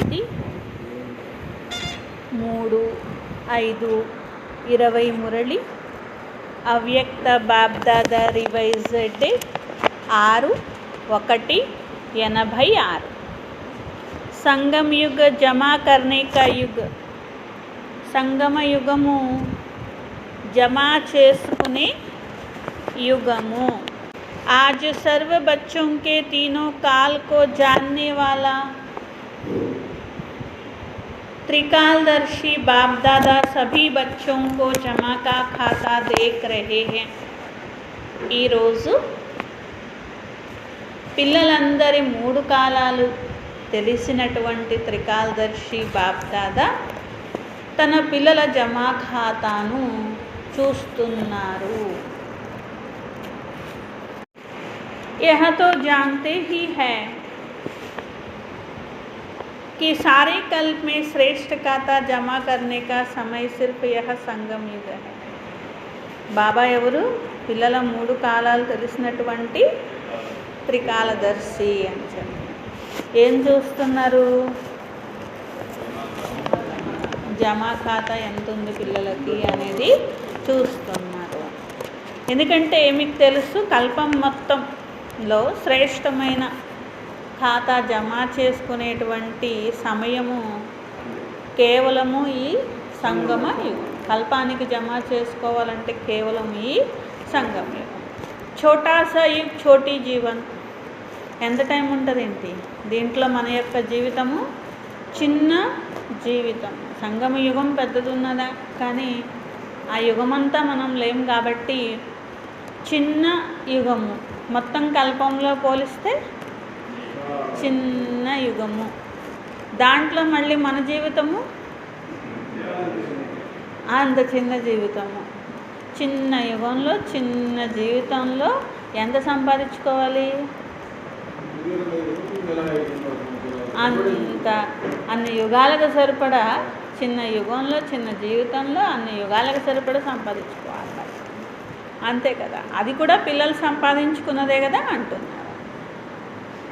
1, 3, 5, 20 మురళి अव्यक्त बाप दादा रिवाइज्ड 6/1/86 संगम युग जमा करने का युग संगम युगमु जमा చేసుకునే युगमु आज सर्व बच्चों के तीनों काल को जानने वाला त्रिकालदर्शी बाप दादा सभी बच्चों को जमा का खाता देख रहे हैं। ఈ రోజు పిల్లలందరి మూడు కాలాలు తెలిసినటువంటి త్రికాలదర్శి బాప్ దాదా తన పిల్లల జమా ఖాతాను చూస్తున్నారు। यह तो जानते ही है कि सारे कल्प में श्रेष्ठ खाता जमा करने का समय सिर्फ यह संगम युग है। బాబా ఎవరు? పిల్లల మూడు కాలాలు తెలిసినటువంటి త్రికాలదర్శి అని చెప్పి ఏం చూస్తున్నారు? జమా ఖాతా ఎంత ఉంది పిల్లలకి అనేది చూస్తున్నారు। ఎందుకంటే మీకు తెలుసు కల్పం మొత్తంలో శ్రేష్టమైన ఖాతా జమా చేసుకునేటువంటి సమయము కేవలము ఈ సంగమ యుగం। కల్పానికి జమా చేసుకోవాలంటే కేవలం ఈ సంగమ యుగం। ఛోటా సా యుగ్ ఛోటీ జీవన్ ఎంత టైం ఉంటుందేంటి దీంట్లో? మన యొక్క జీవితము చిన్న జీవితం। సంగమ యుగం పెద్దది ఉన్నదా, కానీ ఆ యుగమంతా మనం లేం కాబట్టి చిన్న యుగము, మొత్తం కల్పంలో పోలిస్తే చిన్న యుగము। దాంట్లో మళ్ళీ మన జీవితము అంత చిన్న జీవితము। చిన్న యుగంలో చిన్న జీవితంలో ఎంత సంపాదించుకోవాలి? అన్ని యుగాలకు సరిపడా చిన్న యుగంలో చిన్న జీవితంలో అన్ని యుగాలకు సరిపడా సంపాదించుకోవాలి అంతే కదా। అది కూడా పిల్లలు సంపాదించుకున్నదే కదా అంటున్నారు।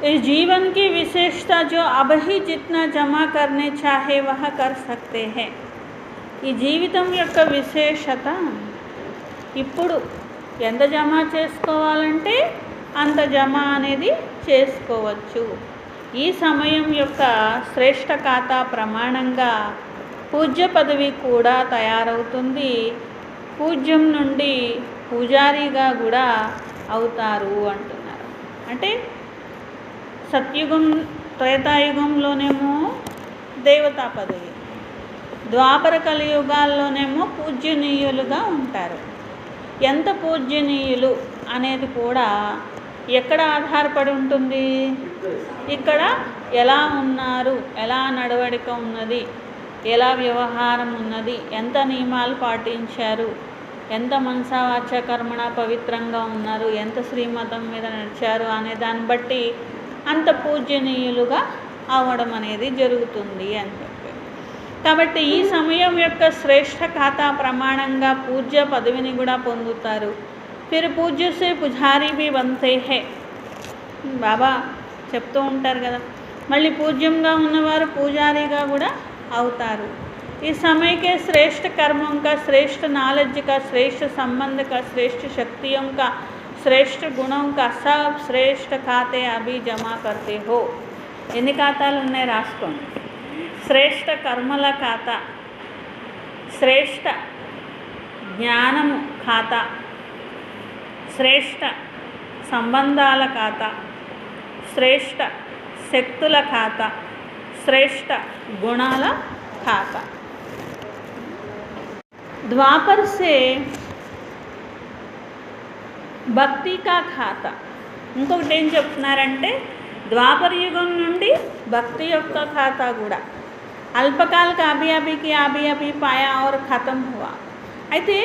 इस जीवन की विशेषता जो अब ही जितना जमा करने चाहे वह कर सकते हैं। ఈ జీవితం యొక్క విశేషత ఇప్పుడు ఎంత జమా చేసుకోవాలంటే అంత జమా అనేది చేసుకోవచ్చు। ఈ సమయం యొక్క శ్రేష్ఠ ఖాతా ప్రమాణంగా పూజ్య పదవి కూడా తయారవుతుంది। పూజ్యం నుండి పూజారిగా కూడా అవుతారు అంటున్నారు। అంటే సత్యుగం త్రేతాయుగంలోనేమో దేవతా పదవి, ద్వాపర కలియుగాల్లోనేమో పూజ్యనీయులుగా ఉంటారు। ఎంత పూజ్యనీయులు అనేది కూడా ఎక్కడ ఆధారపడి ఉంటుంది? ఇక్కడ ఎలా ఉన్నారు, ఎలా నడవడిక ఉన్నది, ఎలా వ్యవహారం ఉన్నది, ఎంత నియమాలు పాటించారు, ఎంత మనసావాచ కర్మణ పవిత్రంగా ఉన్నారు, ఎంత శ్రీమతం మీద నడిచారు అనే దాన్ని బట్టి అంత పూజ్యనీయులుగా అవడం అనేది జరుగుతుంది అని చెప్పి। కాబట్టి ఈ సమయం యొక్క శ్రేష్ఠ ఖాతా ప్రమాణంగా పూజ్య పదవిని కూడా పొందుతారు। ఫిర్ పూజ్య సే పుజారీ భీ బంతే హే, బాబా చెప్తూ ఉంటారు కదా, మళ్ళీ పూజ్యంగా ఉన్నవారు పూజారిగా కూడా అవుతారు। ఈ समय के श्रेष्ठ कर्मों का, श्रेष्ठ नॉलेज का, श्रेष्ठ संबंध का, श्रेष्ठ शक्तियों का, श्रेष्ठ गुणों का सब श्रेष्ठ खाते अभी जमा करते हो। ఎన్ని ఖాతాలు ఉన్నాయి రాసుకోండి। శ్రేష్ఠ కర్మల ఖాతా, శ్రేష్ఠ జ్ఞానము ఖాతా, శ్రేష్ఠ సంబంధాల ఖాతా, శ్రేష్ఠ శక్తుల ఖాతా, శ్రేష్ఠ గుణాల ఖాతా। ద్వాపర్ సే భక్తి కా ఖాతా। ఇంకొకటి ఏం చెప్తున్నారంటే ద్వాపర యుగం నుండి భక్తి యొక్క ఖాతా కూడా అల్పకాల అభి అభికి అభి అభి పాయా और ఖతం హువా। అయితే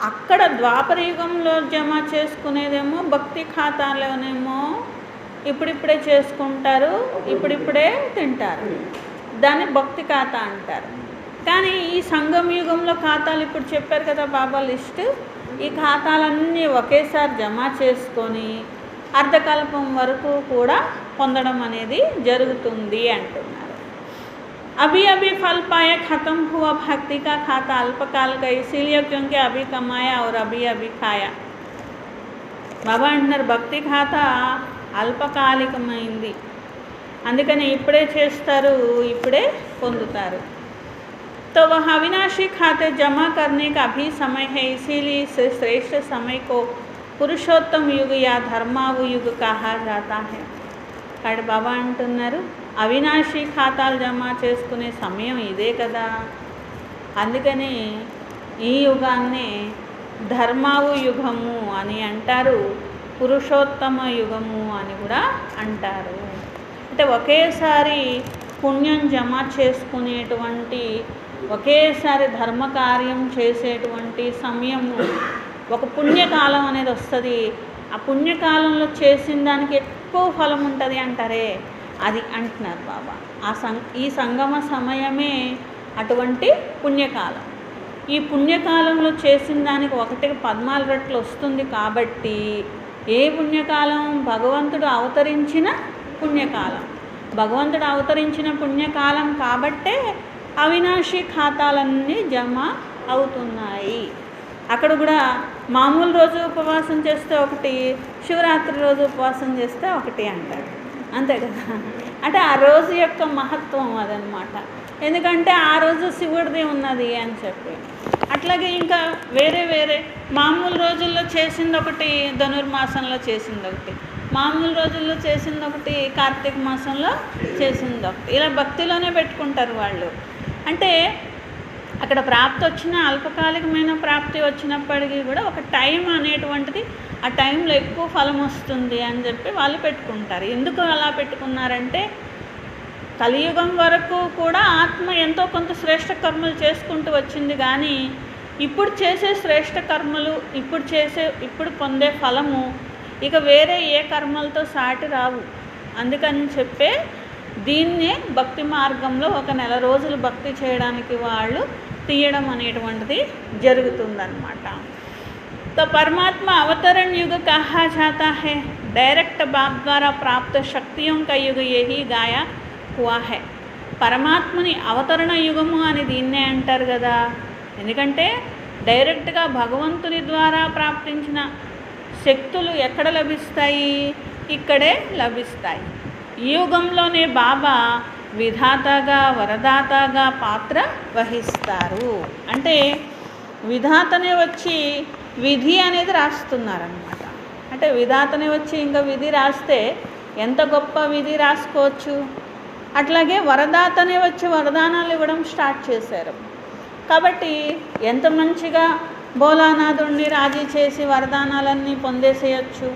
అక్కడ ద్వాపర యుగంలో జమ చేసుకునేదేమో భక్తి ఖాతాలోనేమో ఇప్పుడిప్పుడే చేసుకుంటారు, ఇప్పుడిప్పుడే తింటారు, దాన్ని భక్తి ఖాతా అంటారు। కానీ ఈ సంగమ యుగంలో ఖాతాలు ఇప్పుడు చెప్పారు కదా బాబా లిస్ట్, ఈ ఖాతాలన్నీ ఒకేసారి జమ చేసుకొని అర్ధకల్పం వరకు కూడా పొందడం అనేది జరుగుతుంది అంటున్నారు। अभी अभी फल पाया, ख़त्म हुआ भक्ति का खाता अल्पकाल का, इसीलिए क्योंकि अभी कमाया और अभी अभी खाया. బాబా అంటున్నారు భక్తి ఖాతా అల్పకాలికమైంది, అందుకని ఇప్పుడే చేస్తారు, ఇప్పుడే పొందుతారు. तो वह अविनाशी खाते जमा करने का अभी समय है, इसीलिए इस श्रेष्ठ समय को पुरुषोत्तम युग या धर्मावु युग कहा जाता है. కాడు బాబా అంటున్నారు అవినాశీ ఖాతాలు జమా చేసుకునే సమయం ఇదే కదా, అందుకని ఈ యుగాన్నే ధర్మావు యుగము అని అంటారు, పురుషోత్తమ యుగము అని కూడా అంటారు. అంటే ఒకేసారి పుణ్యం జమ చేసుకునేటువంటి, ఒకేసారి ధర్మకార్యం చేసేటువంటి సమయము, ఒక పుణ్యకాలం అనేది వస్తుంది. ఆ పుణ్యకాలంలో చేసిన దానికి ఎక్కువ ఫలం ఉంటుంది అంటారే, అది అంటున్నారు బాబా. ఈ సంగమ సమయమే అటువంటి పుణ్యకాలం. ఈ పుణ్యకాలంలో చేసిన దానికి 114 రెట్లు వస్తుంది. కాబట్టి ఏ పుణ్యకాలం? భగవంతుడు అవతరించిన పుణ్యకాలం. భగవంతుడు అవతరించిన పుణ్యకాలం కాబట్టే అవినాశీ ఖాతాలన్నీ జమ అవుతున్నాయి. అక్కడ కూడా మామూలు రోజు ఉపవాసం చేస్తే ఒకటి, శివరాత్రి రోజు ఉపవాసం చేస్తే ఒకటి అంటారు, అంతే కదా. అంటే ఆ రోజు యొక్క మహత్వం అదనమాట. ఎందుకంటే ఆ రోజు శివుడిది ఉన్నది అని చెప్పి. అట్లాగే ఇంకా వేరే వేరే మామూలు రోజుల్లో చేసింది ఒకటి, ధనుర్మాసంలో చేసింది ఒకటి, మామూలు రోజుల్లో చేసింది ఒకటి, కార్తీక మాసంలో చేసింది ఒకటి, ఇలా భక్తిలోనే పెట్టుకుంటారు వాళ్ళు. అంటే అక్కడ ప్రాప్తి వచ్చిన, అల్పకాలికమైన ప్రాప్తి వచ్చినప్పటికీ కూడా ఒక టైం అనేటువంటిది, ఆ టైంలో ఎక్కువ ఫలం వస్తుంది అని చెప్పి వాళ్ళు పెట్టుకుంటారు. ఎందుకు అలా పెట్టుకున్నారంటే కలియుగం వరకు కూడా ఆత్మ ఎంతో కొంత శ్రేష్ఠ కర్మలు చేసుకుంటూ వచ్చింది, కానీ ఇప్పుడు చేసే శ్రేష్ఠ కర్మలు, ఇప్పుడు పొందే ఫలము ఇక వేరే ఏ కర్మలతో సాటి రావు. అందుకని చెప్పే దీన్నే భక్తి మార్గంలో ఒక నెల రోజులు భక్తి చేయడానికి వాళ్ళు తీయడం అనేటువంటిది జరుగుతుందన్నమాట. तो परमात्मा अवतरण युग कहा जाता है, डायरेक्ट बाप द्वारा प्राप्त शक्तियों का युग यही गाया हुआ है. పరమాత్మని అవతరణ యుగము అని దీన్నే అంటారు కదా. ఎందుకంటే డైరెక్ట్గా భగవంతుని ద్వారా ప్రాప్తించిన శక్తులు ఎక్కడ లభిస్తాయి? ఇక్కడే లభిస్తాయి. ఈ యుగంలోనే బాబా విధాతగా, వరదాతగా పాత్ర వహిస్తారు. అంటే విధాతనే వచ్చి విధి అనేది రాస్తున్నారన్నమాట. అంటే విధాతనే వచ్చి ఇంకా విధి రాస్తే ఎంత గొప్ప విధి రాసుకోవచ్చు. అట్లాగే వరదాతనే వచ్చి వరదానాలు ఇవ్వడం స్టార్ట్ చేశారు. కాబట్టి ఎంత మంచిగా భోలానాథుడిని రాజీ చేసి వరదానాలన్నీ పొందేసేయచ్చు.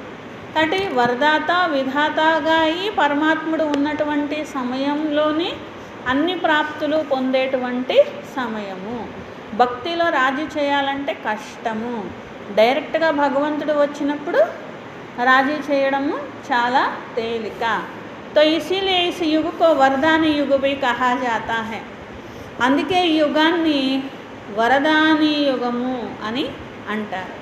కాబట్టి వరదాత విధాతగా ఈ పరమాత్ముడు ఉన్నటువంటి సమయంలోని అన్ని ప్రాప్తులు పొందేటువంటి సమయము. భక్తిలో రాజీ చేయాలంటే కష్టము. డైరెక్ట్గా భగవంతుడు వచ్చినప్పుడు రాజీ చేయడము చాలా తేలిక. तो इसीलिए इस युग को वरदान युग भी कहा जाता है. అందుకే ఈ యుగాన్ని వరదాని యుగము అని అంటారు.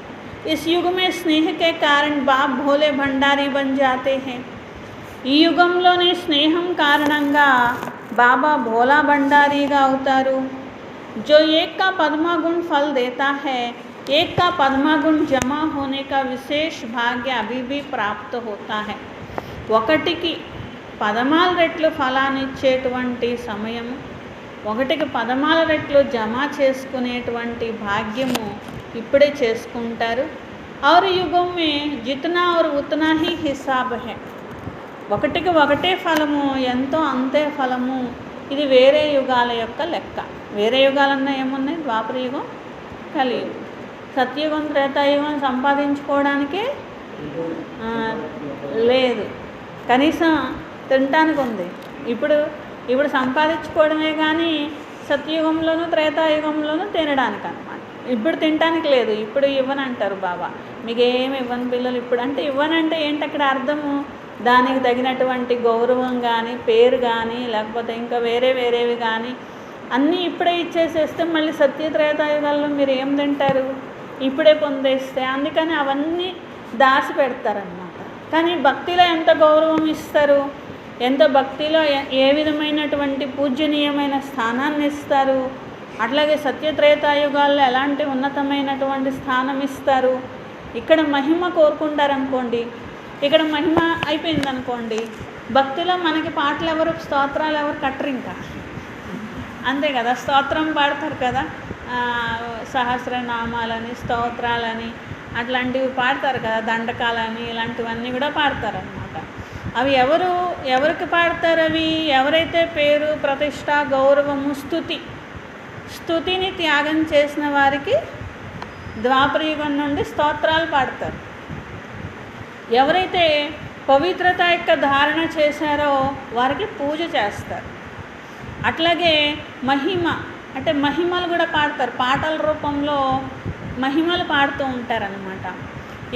इस युग में स्नेह के कारण बाप भोले भंडारी बन जाते हैं. ఈ యుగంలోనే స్నేహం కారణంగా బాబా భోలా భండారీగా అవుతారు. जो एक का पद्मा गुण फल देता है, एक का पद्मा गुण जमा होने का विशेष भाग्य अभी भी प्राप्त होता है. ఒకటికి 14 రెట్లు ఫలాన్ని ఇచ్చేటువంటి సమయము, ఒకటికి 14 రెట్లు జమ చేసుకునేటువంటి భాగ్యము ఇప్పుడే చేసుకుంటారు. और युगों में जितना और उतना ही हिसाब है. ఒకటికి ఒకటే ఫలము, ఎంతో అంతే ఫలము. ఇది వేరే యుగాల యొక్క లెక్క. వేరే యుగాలన్నా ఏమున్నాయి? ద్వాపర యుగం, కలియుగం, సత్యయుగం, త్రేతాయుగం సంపాదించుకోవడానికే లేదు, కనీసం తినటానికి ఉంది. ఇప్పుడు సంపాదించుకోవడమే కానీ సత్యయుగంలోనూ త్రేతాయుగంలోనూ తినడానికి అన్నమాట. ఇప్పుడు తినడానికి లేదు, ఇప్పుడు ఇవ్వనంటారు బాబా. మీకు ఏమి ఇవ్వని పిల్లలు ఇప్పుడు అంటే ఇవ్వనంటే ఏంటి అక్కడ అర్థము? దానికి తగినటువంటి గౌరవం కానీ, పేరు కానీ, లేకపోతే ఇంకా వేరేవి కానీ అన్నీ ఇప్పుడే ఇచ్చేసేస్తే మళ్ళీ సత్యత్రేతాయుగాల్లో మీరు ఏం తింటారు? ఇప్పుడే పొందేస్తే. అందుకని అవన్నీ దాచి పెడతారన్నమాట. కానీ భక్తిలో ఎంత గౌరవం ఇస్తారు? ఎంత భక్తిలో ఏ విధమైనటువంటి పూజనీయమైన స్థానాన్ని ఇస్తారు, అట్లాగే సత్యత్రేతాయుగాల్లో ఎలాంటి ఉన్నతమైనటువంటి స్థానం ఇస్తారు. ఇక్కడ మహిమ కోరుకుంటారనుకోండి, ఇక్కడ మహిమ అయిపోయిందనుకోండి, భక్తిలో మనకి పాటలు ఎవరు, స్తోత్రాలు ఎవరు కట్టరు ఇంకా, అంతే కదా. స్తోత్రం పాడతారు కదా, సహస్రనామాలని స్తోత్రాలని అట్లాంటివి పాడతారు కదా, దండకాలని ఇలాంటివన్నీ కూడా పాడతారు అన్నమాట. అవి ఎవరికి పాడతారు? అవి ఎవరైతే పేరు, ప్రతిష్ట, గౌరవము, స్తుతిని త్యాగం చేసిన వారికి ద్వాపరయుగం నుండి స్తోత్రాలు పాడతారు. ఎవరైతే పవిత్రత యొక్క ధారణ చేశారో వారికి పూజ చేస్తారు. అట్లాగే మహిమ అంటే మహిమలు కూడా పాడతారు, పాటల రూపంలో మహిమలు పాడుతూ ఉంటారన్నమాట.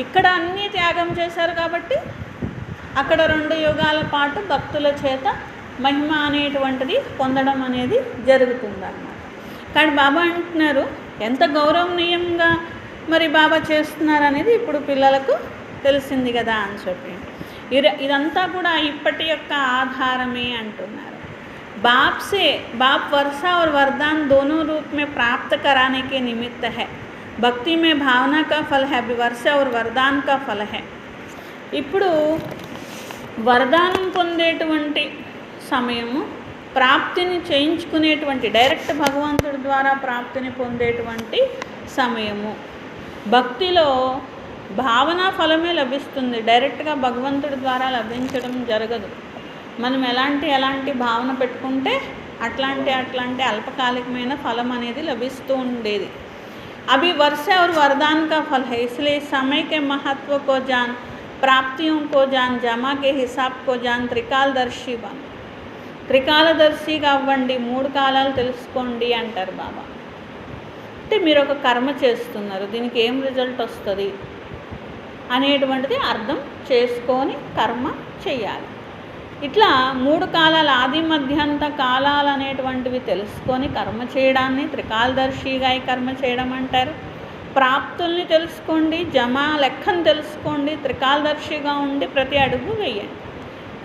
ఇక్కడ అన్నీ త్యాగం చేశారు కాబట్టి అక్కడ 2 యుగాల పాటు భక్తుల చేత మహిమ అనేటువంటిది పొందడం అనేది జరుగుతుందన్నమాట. కానీ బాబా అంటున్నారు ఎంత గౌరవనీయంగా మరి బాబా చేస్తున్నారు అనేది ఇప్పుడు పిల్లలకు తెలిసింది కదా అని చెప్పి, ఇదంతా కూడా ఇప్పటి యొక్క ఆధారమే అంటున్నారు. बाप वर्षा और वरदान दोनों रूप में प्राप्त कराने के निमित्त है. भक्ति में भावना का फल है, वर्षा और वरदान का फल है. ఇప్పుడు వరదానం పొందేటువంటి సమయము, ప్రాప్తిని చేయించుకునేటువంటి డైరెక్ట్ భగవంతుడి ద్వారా ప్రాప్తిని పొందేటువంటి సమయము. భక్తిలో భావనా ఫలమే లభిస్తుంది, డైరెక్ట్గా భగవంతుడి ద్వారా లభించడం జరగదు. మనం ఎలాంటి భావన పెట్టుకుంటే అట్లాంటి అల్పకాలికమైన ఫలం అనేది లభిస్తూ ఉండేది. అవి वर्षा और वरदान का फल है, इसलिए समय के महत्व को जान, प्राप्तियों को जान, जमा के हिसाब को जान, త్రికాలదర్శి బన్. త్రికాలదర్శిగా అవ్వండి, 3 కాలాలు తెలుసుకోండి అంటారు బాబా. అంటే మీరు ఒక కర్మ చేస్తున్నారు, దీనికి ఏం రిజల్ట్ వస్తుంది అనేటువంటిది అర్థం చేసుకొని కర్మ చేయాలి. ఇట్లా 3 కాలాలు, ఆది మధ్యాంత కాలాలు అనేటువంటివి తెలుసుకొని కర్మ చేయడాన్ని త్రికాలదర్శిగా కర్మ చేయడం అంటారు. ప్రాప్తుల్ని తెలుసుకోండి, జమా లెక్కను తెలుసుకోండి, త్రికాలదర్శిగా ఉండి ప్రతి అడుగు వేయండి.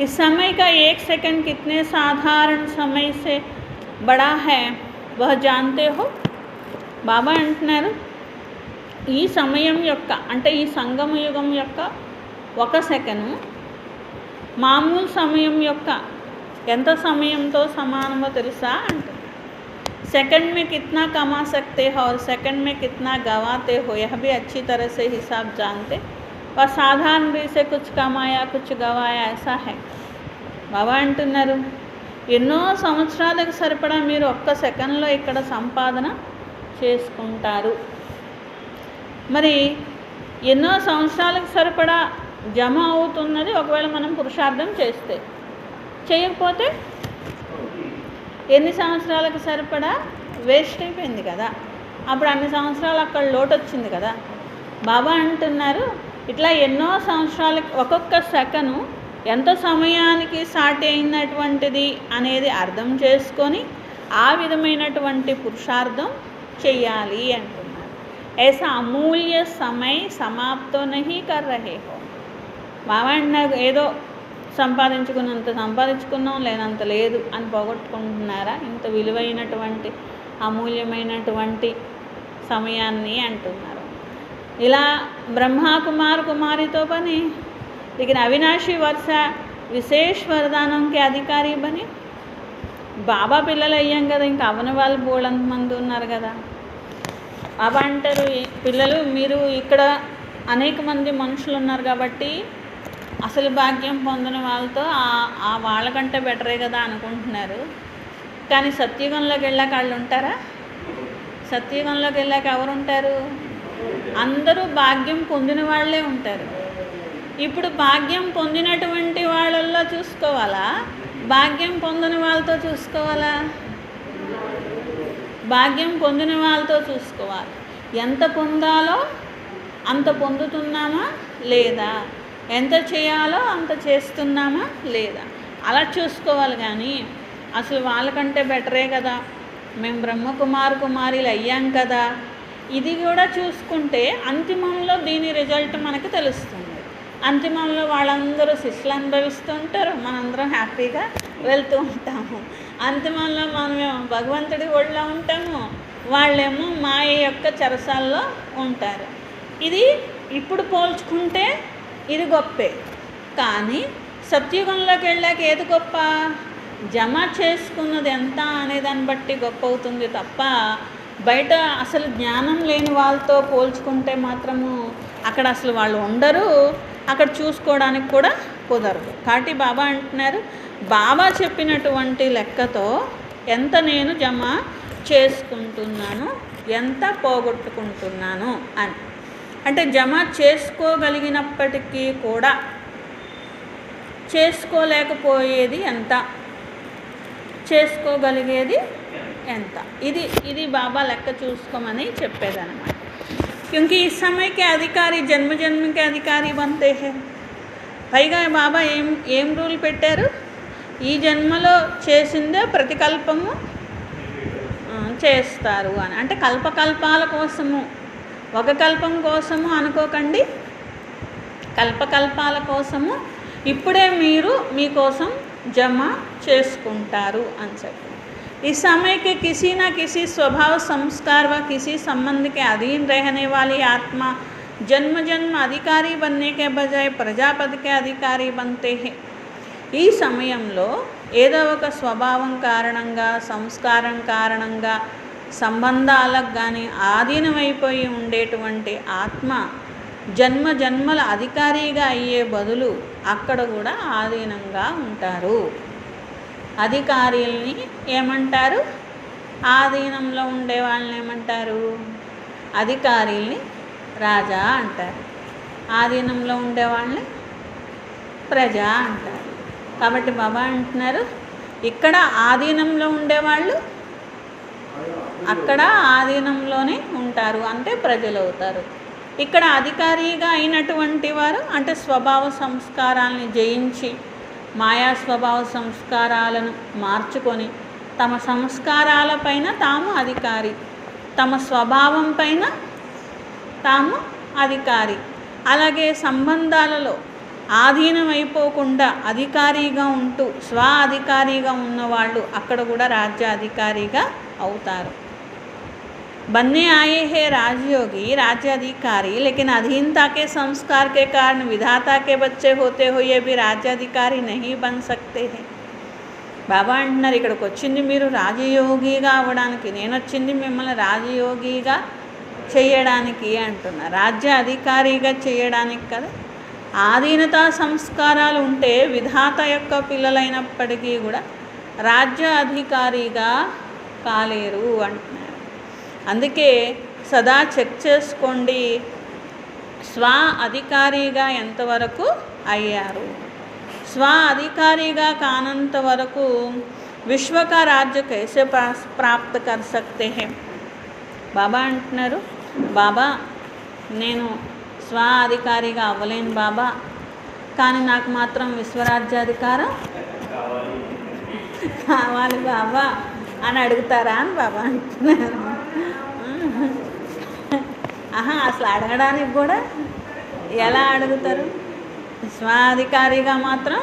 ఈ समय का 1 सेकंड कितने साधारण समय से बड़ा है वह जानते हो. బాబా అంటున్నారు ఈ సమయం యొక్క అంటే ఈ సంగమ యుగం యొక్క 1 సెకను మామూలు సమయం యొక్క ఎంత సమయంతో సమానమో తెలుసా అంటారు. सेकंड में कितना कमा सकते हो और सेकंड में कितना गवाते हो यह भी अच्छी तरह से हिसाब जानते, और साधारण रीति से कुछ कमाया कुछ गवाया ऐसा है. బాబా అంటున్నారు ఎన్నో సంవత్సరాలకు సరిపడా మీరు 1 సెకండ్లో ఇక్కడ సంపాదన చేసుకుంటారు. మరి ఎన్నో సంవత్సరాలకు సరిపడా జమ అవుతున్నది ఒకవేళ మనం పురుషార్థం చేస్తే, చేయకపోతే ఎన్ని సంవత్సరాలకు సరిపడా వేస్ట్ అయిపోయింది కదా, అప్పుడు అన్ని సంవత్సరాలు అక్కడ లోటు వచ్చింది కదా. బాబా అంటున్నారు ఇట్లా ఎన్నో సంవత్సరాలకి ఒక్కొక్క సెకను ఎంత సమయానికి సాటి అయినటువంటిది అనేది అర్థం చేసుకొని ఆ విధమైనటువంటి పురుషార్థం చెయ్యాలి అంటున్నారు. ऐसा అమూల్య సమయ సమాప్తో నహీ కర్ రహే హో. బాబా అంటున్నారు ఏదో సంపాదించుకున్నాం లేనంత లేదు అని పోగొట్టుకుంటున్నారా ఇంత విలువైనటువంటి అమూల్యమైనటువంటి సమయాన్ని అంటున్నారు. ఇలా కుమారితో పని लेकिन अविनाशी वर्षा विशेष वरदानों के अधिकारी बने. బాబా పిల్లలు అయ్యాం కదా, ఇంకా అవని వాళ్ళు బోళ్ళంత మంది ఉన్నారు కదా. బాబా అంటారు పిల్లలు మీరు ఇక్కడ అనేక మంది మనుషులు ఉన్నారు కాబట్టి అసలు భాగ్యం పొందిన వాళ్ళతో ఆ వాళ్ళకంటే బెటరే కదా అనుకుంటున్నారు. కానీ సత్యుగంలోకి వెళ్ళాక వాళ్ళు ఉంటారా? సత్యుగంలోకి వెళ్ళాక ఎవరు ఉంటారు? అందరూ భాగ్యం పొందిన వాళ్ళే ఉంటారు. ఇప్పుడు భాగ్యం పొందినటువంటి వాళ్ళల్లో చూసుకోవాలా, భాగ్యం పొందిన వాళ్ళతో చూసుకోవాలా? భాగ్యం పొందిన వాళ్ళతో చూసుకోవాలి. ఎంత పొందాలో అంత పొందుతున్నామా లేదా, ఎంత చేయాలో అంత చేస్తున్నామా లేదా, అలా చూసుకోవాలి. కానీ అసలు వాళ్ళకంటే బెటరే కదా, మేము కుమారులు అయ్యాం కదా, ఇది కూడా చూసుకుంటే అంతిమంలో దీని రిజల్ట్ మనకు తెలుస్తుంది. అంతిమంలో వాళ్ళందరూ శిష్యులు అనుభవిస్తూ ఉంటారు, మనందరం హ్యాపీగా వెళ్తూ ఉంటాము. అంతిమంలో మనమేమో భగవంతుడి ఒళ్ళో ఉంటాము, వాళ్ళేమో మాయ యొక్క చెరసాల్లో ఉంటారు. ఇది ఇప్పుడు పోల్చుకుంటే ఇది గొప్పే. కానీ సత్యుగంలోకి వెళ్ళాక ఏది గొప్ప? జమ చేసుకున్నది ఎంత అనే దాన్ని బట్టి గొప్ప అవుతుంది తప్ప బయట అసలు జ్ఞానం లేని వాళ్ళతో పోల్చుకుంటే మాత్రము అక్కడ అసలు వాళ్ళు ఉండరు, అక్కడ చూసుకోవడానికి కూడా కుదరదు. కాబట్టి బాబా అంటున్నారు, బాబా చెప్పినటువంటి లెక్కతో ఎంత నేను జమ చేసుకుంటున్నాను, ఎంత పోగొట్టుకుంటున్నాను అని. అంటే జమ చేసుకోగలిగినప్పటికీ కూడా చేసుకోలేకపోయేది ఎంత, చేసుకోగలిగేది ఎంత, ఇది బాబా లెక్క చూసుకోమని చెప్పేదన్నమాట. क्योंकि इस समय के अधिकारी जन्म जन्म के अधिकारी बनते हैं. పైగా బాబా ఏం రూల్ పెట్టారు? ఈ జన్మలో చేసిందే ప్రతికల్పము చేస్తారు అని. అంటే కల్పకల్పాల కోసము, ఒక కల్పం కోసము అనుకోకండి, కల్పకల్పాల కోసము ఇప్పుడే మీరు మీకోసం జమ చేసుకుంటారు అని చెప్పి. इस समय के किसी न किसी स्वभाव संस्कार व किसी संबंध के अधीन रहने वाली आत्मा जन्म जन्म अधिकारी बनने के बजाय प्रजापति के अधिकारी बनते हैं. ఈ సమయంలో ఏదో ఒక స్వభావం కారణంగా, సంస్కారం కారణంగా, సంబంధాలకు కానీ ఆధీనమైపోయి ఉండేటువంటి ఆత్మ జన్మ జన్మల అధికారిగా అయ్యే బదులు అక్కడ కూడా ఆధీనంగా ఉంటారు. అధికారుల్ని ఏమంటారు? ఆధీనంలో ఉండే వాళ్ళని ఏమంటారు? అధికారుల్ని రాజా అంటారు, ఆధీనంలో ఉండేవాళ్ళని ప్రజ అంటారు. కాబట్టి బాబా అంటున్నారు, ఇక్కడ ఆధీనంలో ఉండేవాళ్ళు అక్కడ ఆధీనంలోనే ఉంటారు, అంటే ప్రజలు అవుతారు. ఇక్కడ అధికారిగా అయినటువంటి వారు అంటే స్వభావ సంస్కారాలని జయించి మాయా స్వభావ సంస్కారాలను మార్చుకొని తమ సంస్కారాలపైన తాము అధికారి, తమ స్వభావం పైన తాము అధికారి. అలాగే సంబంధాలలో ఆధీనమైపోకుండా అధికారిగా ఉంటూ స్వ అధికారిగా ఉన్నవాళ్ళు అక్కడ కూడా రాజ్యాధికారిగా అవుతారు. बनने आए हैं राजयोगी राज्याधिकारी, लेकिन अधीनता के संस्कार के कारण विधाता के बच्चे होते हुए भी राज्याधिकारी नहीं बन सकते हैं. బాబా అంటున్నారు, ఇక్కడికి వచ్చింది మీరు రాజయోగిగా అవ్వడానికి, నేను వచ్చింది మిమ్మల్ని రాజయోగిగా చేయడానికి అంటున్నా, రాజ్య అధికారిగా చేయడానికి కదా. ఆధీనతా సంస్కారాలు ఉంటే విధాత యొక్క పిల్లలైనప్పటికీ కూడా రాజ్య అధికారిగా కాలేరు అంటున్నారు. అందుకే సదా చెక్ చేసుకోండి, స్వ అధికారిగా ఎంతవరకు అయ్యారు. స్వ అధికారిగా కానంత వరకు విశ్వ కా రాజ్య కైసే ప్రాప్త కర్ సక్తే హై. బాబా అంటున్నారు, బాబా నేను స్వ అధికారిగా అవ్వలేను బాబా, కానీ నాకు మాత్రం విశ్వరాజ్యాధికారం కావాలి బాబా అని అడుగుతారా అని బాబా అంటున్నారు. అసలు అడగడానికి కూడా ఎలా అడుగుతారు? స్వాధికారిగా మాత్రం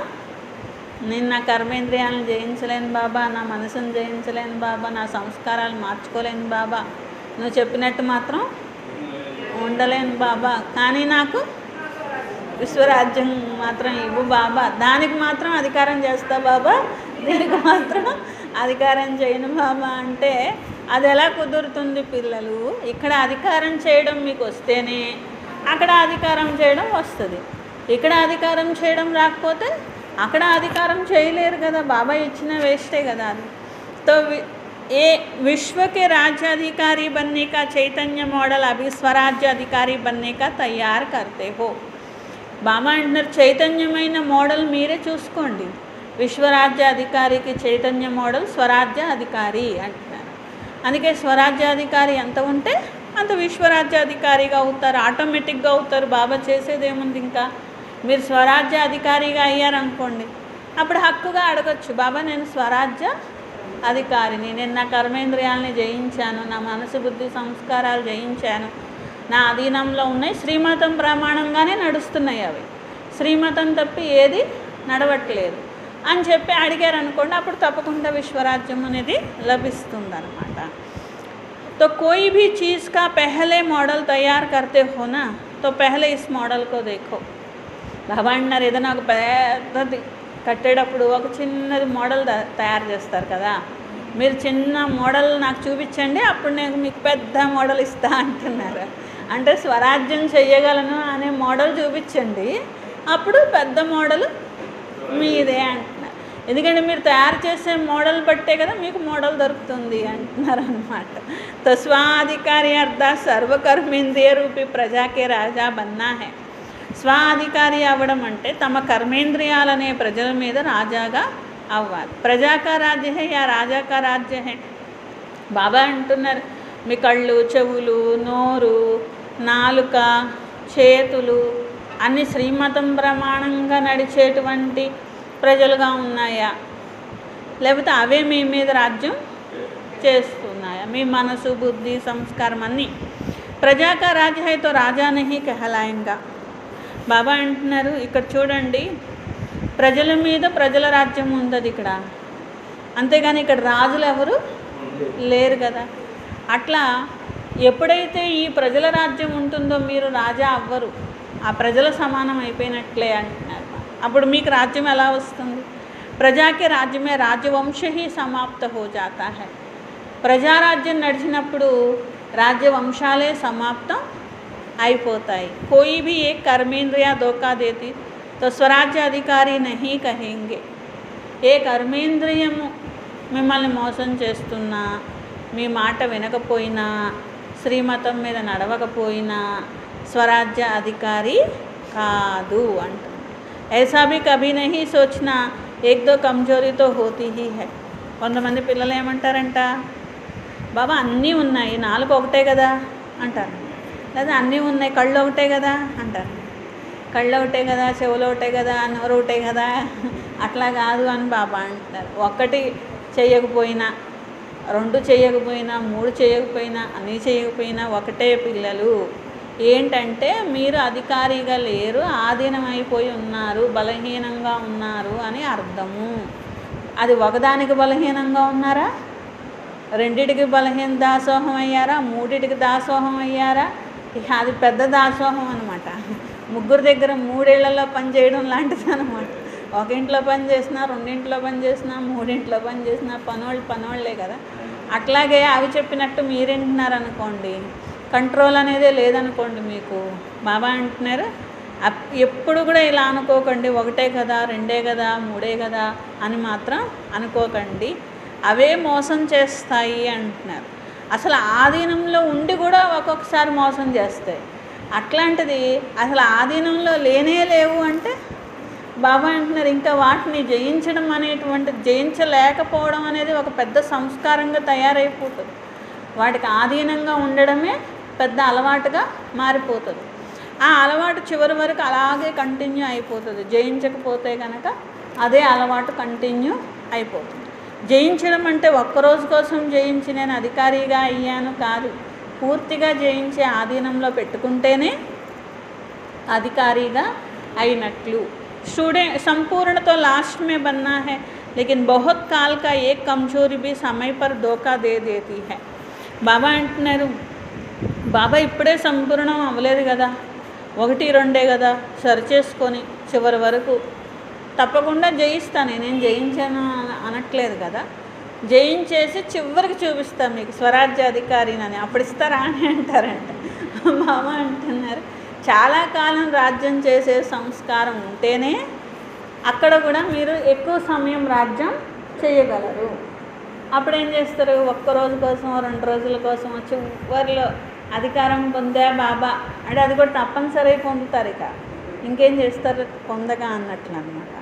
నేను నా కర్మేంద్రియాలను జయించలేను బాబా, నా మనసును జయించలేను బాబా, నా సంస్కారాలు మార్చుకోలేను బాబా, నువ్వు చెప్పినట్టు మాత్రం ఉండలేను బాబా, కానీ నాకు విశ్వరాజ్యం మాత్రం ఇవ్వు బాబా, దానికి మాత్రం అధికారం చేస్తా బాబా, దీనికి మాత్రం అధికారం చేయను బాబా అంటే అది ఎలా కుదురుతుంది పిల్లలు? ఇక్కడ అధికారం చేయడం మీకు వస్తేనే అక్కడ అధికారం చేయడం వస్తుంది. ఇక్కడ అధికారం చేయడం రాకపోతే అక్కడ అధికారం చేయలేరు కదా, బాబా ఇచ్చిన వేస్టే కదా అది. తో ఏ विश्व के राज्याधिकारी बनने का चैतन्य मॉडल अभी स्वराज्य अधिकारी बनने का तैयार करते हो. బాబా అంటున్నారు, చైతన్యమైన మోడల్ మీరే చూసుకోండి. విశ్వరాజ్య అధికారికి చైతన్య మోడల్ స్వరాజ్య అధికారి అంటున్నారు. అందుకే స్వరాజ్యాధికారి ఎంత ఉంటే అంత విశ్వరాజ్యాధికారిగా అవుతారు, ఆటోమేటిక్గా అవుతారు. బాబా చేసేదేముంది, ఇంకా మీరు స్వరాజ్య అధికారిగా అయ్యారనుకోండి, అప్పుడు హక్కుగా అడగచ్చు, బాబా నేను స్వరాజ్య అధికారిని, నేను నా కర్మేంద్రియాలని జయించాను, నా మనసు బుద్ధి సంస్కారాలు జయించాను, నా అధీనంలో ఉన్నాయి, శ్రీమతం ప్రమాణంగానే నడుస్తున్నాయి అవి. శ్రీమతం తప్పి ఏది నడవట్లేదు అని చెప్పి అడిగారు అనుకోండి, అప్పుడు తప్పకుండా విశ్వరాజ్యం అనేది లభిస్తుందన్నమాట. तो कोई भी चीज़ का पहले मॉडल तैयार करते हो ना, तो पहले इस मॉडल को देखो. బాబా అన్నారు, ఏదైనా ఒక పెద్దది కట్టేటప్పుడు ఒక చిన్నది మోడల్ తయారు చేస్తారు కదా, మీరు చిన్న మోడల్ నాకు చూపించండి, అప్పుడు నేను మీకు పెద్ద మోడల్ ఇస్తా అంటున్నారు. అంటే స్వరాజ్యం చెయ్యగలను అనే మోడల్ చూపించండి, అప్పుడు పెద్ద మోడల్ మీదే అంటున్నారు. ఎందుకంటే మీరు తయారు చేసే మోడల్ బట్టే కదా మీకు మోడల్ దొరుకుతుంది అంటున్నారు అన్నమాట. तो स्वाधिकारी अर्थात सर्वकर्मेंद्रिय रूपी प्रजा के राजा बनना है. స్వాధికారి అవ్వడం అంటే తమ కర్మేంద్రియాలనే ప్రజల మీద రాజాగా అవ్వాలి. ప్రజాకా రాజ్య హే యా రాజాకా రాజ్య హే. బాబా అంటున్నారు, మీ కళ్ళు, చెవులు, నోరు, నాలుక, చేతులు అన్ని శ్రీమతం ప్రమాణంగా నడిచేటువంటి ప్రజలుగా ఉన్నాయా, లేకపోతే అవే మీ మీద రాజ్యం చేస్తున్నాయా? మీ మనసు, బుద్ధి, సంస్కారం అన్నీ. ప్రజాకా రాజ్య హై తో రాజా నహీ కహలాయేగా. బాబా అంటున్నారు, ఇక్కడ చూడండి, ప్రజల మీద ప్రజల రాజ్యం ఉంది ఇక్కడ, అంతేగాని ఇక్కడ రాజులు ఎవరు లేరు కదా. అట్లా ఎప్పుడైతే ఈ ప్రజల రాజ్యం ఉంటుందో మీరు రాజా అవ్వరు, ఆ ప్రజల సమానం అయిపోయినట్లే అంటున్నారు. అప్పుడు మీకు రాజ్యం ఎలా వస్తుంది? ప్రజాకి రాజ్యమే రాజ్యవంశ హీ సమాప్త హో జాతా హై. ప్రజారాజ్యం నడిచినప్పుడు రాజ్యవంశాలే సమాప్తం అయిపోతాయి. కోయి భీ ఏ కర్మేంద్రియ ధోకా దేతి తో స్వరాజ్య అధికారి నహీ కహేంగే. ఏ కర్మేంద్రియము మిమ్మల్ని మోసం చేస్తున్నా, మీ మాట వినకపోయినా, శ్రీమతం మీద నడవకపోయినా స్వరాజ్య అధికారి కాదు అంటున్నారు. ऐसा भी कभी नहीं सोचना, एक दो कमजोरी तो होती ही है. కొంతమంది పిల్లలు ఏమంటారంట, బాబా అన్నీ ఉన్నాయి, నాలుగు ఒకటే కదా అంటారు, లేదా అన్నీ ఉన్నాయి, కళ్ళు ఒకటే కదా అంటారు. కళ్ళు ఒకటే కదా, చెవులు ఒకటే కదా, నోరు ఒకటే కదా, అట్లా కాదు అని బాబా అంటున్నారు. ఒక్కటి చేయకపోయినా, రెండు చేయకపోయినా, మూడు చేయకపోయినా, అన్నీ చేయకపోయినా ఒకటే పిల్లలు. ఏంటంటే మీరు అధికారిగా లేరు, ఆధీనమైపోయి ఉన్నారు, బలహీనంగా ఉన్నారు అని అర్థము. అది ఒకదానికి బలహీనంగా ఉన్నారా, రెండిటికి బలహీన దాసోహం అయ్యారా, మూడిటికి దాసోహం అయ్యారా? అది పెద్ద దాసోహం అనమాట. ముగ్గురు దగ్గర మూడేళ్లలో పని చేయడం లాంటిది అనమాట. ఒక ఇంట్లో పని చేసినా, రెండింట్లో పని చేసినా, మూడింట్లో పని చేసినా పనోళ్ళే కదా. అట్లాగే అవి చెప్పినట్టు మీరేంటున్నారు అనుకోండి, కంట్రోల్ అనేదే లేదనుకోండి మీకు. బాబా అంటున్నారు, ఎప్పుడు కూడా ఇలా అనుకోకండి, ఒకటే కదా, రెండే కదా, మూడే కదా అని మాత్రం అనుకోకండి, అవే మోసం చేస్తాయి అంటున్నారు. అసలు ఆధీనంలో ఉండి కూడా ఒక్కొక్కసారి మోసం చేస్తాయి. అట్లాంటిది అసలు ఆధీనంలో లేనే లేవు అంటే బాబా అంటున్నారు, ఇంకా వాటిని జయించడం అనేటువంటిది, జయించలేకపోవడం అనేది ఒక పెద్ద సంస్కారంగా తయారైపోతుంది. వాటికి ఆధీనంగా ఉండడమే పెద్ద అలవాటుగా మారిపోతుంది. ఆ అలవాటు చివరి వరకు అలాగే కంటిన్యూ అయిపోతుంది. జయించకపోతే కనుక అదే అలవాటు కంటిన్యూ అయిపోతుంది. జయించడం అంటే ఒక్కరోజు కోసం జయించి నేను అధికారిగా అయ్యాను కాదు, పూర్తిగా జయించే ఆధీనంలో పెట్టుకుంటేనే అధికారిగా అయినట్లు. स्टूडेंट संपूर्ण तो लास्ट में बनना है, लेकिन बहुत काल का एक कमजोरी भी समय पर धोखा दे देती है. బాబా అంటున్నారు, బాబా ఇప్పుడే సంపూర్ణం అవ్వలేదు కదా, ఒకటి రెండే కదా, సరి చేసుకొని చివరి వరకు తప్పకుండా జయిస్తాను. నేను జయించాను అనట్లేదు కదా, జయించేసి చివరికి చూపిస్తాను మీకు స్వరాజ్యాధికారిని, అప్పుడు ఇస్తారా అని అంటారంట. బాబా అంటున్నారు, చాలా కాలం రాజ్యం చేసే సంస్కారం ఉంటేనే అక్కడ కూడా మీరు ఎక్కువ సమయం రాజ్యం చేయగలరు. అప్పుడు ఏం చేస్తారు, ఒక్కరోజు కోసం, 2 రోజుల కోసం చివరిలో అధికారం పొందా బాబా అంటే అది కూడా తప్పనిసరి పొందుతారు. ఇక ఇంకేం చేస్తారు పొందగా అన్నట్లు అనమాట.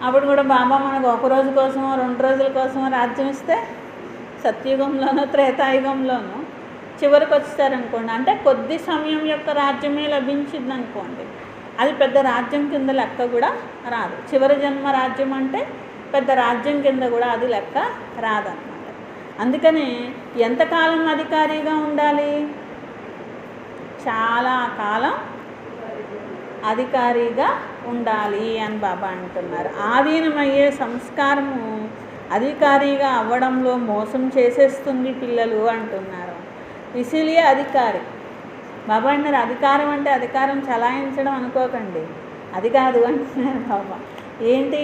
అప్పుడు కూడా బాబా మనకు 1 రోజు కోసమో 2 రోజుల కోసమో రాజ్యం ఇస్తే సత్యుగంలోనో త్రేతాయుగంలోనో చివరికి వచ్చేసారనుకోండి, అంటే కొద్ది సమయం యొక్క రాజ్యమే లభించింది అనుకోండి, అది పెద్ద రాజ్యం కింద లెక్క కూడా రాదు. చివరి జన్మ రాజ్యం అంటే పెద్ద రాజ్యం కింద కూడా అది లెక్క రాదన్నమాట. అందుకని ఎంతకాలం అధికారిగా ఉండాలి, చాలా కాలం అధికారిగా ఉండాలి అని బాబా అంటున్నారు. ఆధీనమయ్యే సంస్కారము అధికారిగా అవ్వడంలో మోసం చేసేస్తుంది పిల్లలు అంటున్నారు. ఇసిలియే అధికారి. బాబా అంటారు అధికారం అంటే అధికారం చలాయించడం అనుకోకండి, అది కాదు అంటున్నారు బాబా. ఏంటి,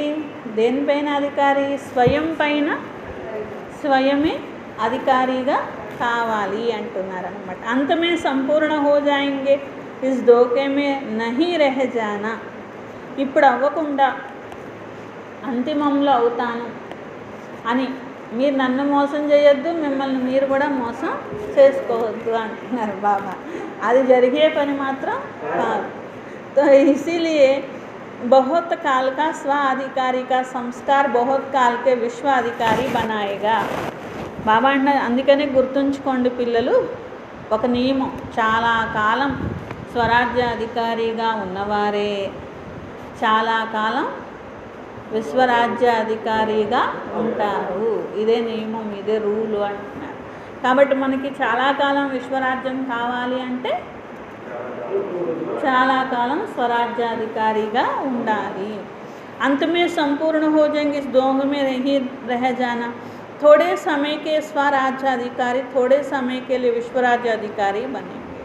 దేనిపైన అధికారి? స్వయం పైన స్వయమే అధికారిగా కావాలి అంటున్నారు అనమాట. అంతమే సంపూర్ణ హో జాయింగే, ఇస్ ధోకే మే నహీ రహ జానా. ఇప్పుడు అవ్వకుండా అంతిమంలో అవుతాను అని మీరు నన్ను మోసం చేయొద్దు, మిమ్మల్ని మీరు కూడా మోసం చేసుకోవద్దు అంటున్నారు బాబా. అది జరిగే పని మాత్రం కాదు. तो इसीलिए बहुत काल का स्व अधिकारी का संस्कार बहुत काल के विश्व अधिकारी बनाएगा. బాబా అంటే అందుకనే గుర్తుంచుకోండి పిల్లలు, ఒక నియమం, చాలా కాలం స్వరాజ్య అధికారిగా ఉన్నవారే చాలా కాలం విశ్వరాజ్య అధికారిగా ఉంటారు. ఇదే నియమం, ఇదే రూలు అంటున్నారు. కాబట్టి మనకి చాలా కాలం విశ్వరాజ్యం కావాలి అంటే చాలా కాలం స్వరాజ్యాధికారిగా ఉండాలి. अंत में संपूर्ण हो जाएंगे, इस दोह में नहीं रह जाना. थोड़े समय के स्वराज्याधिकारी थोड़े समय के लिए विश्वराज्याधिकारी बनेंगे.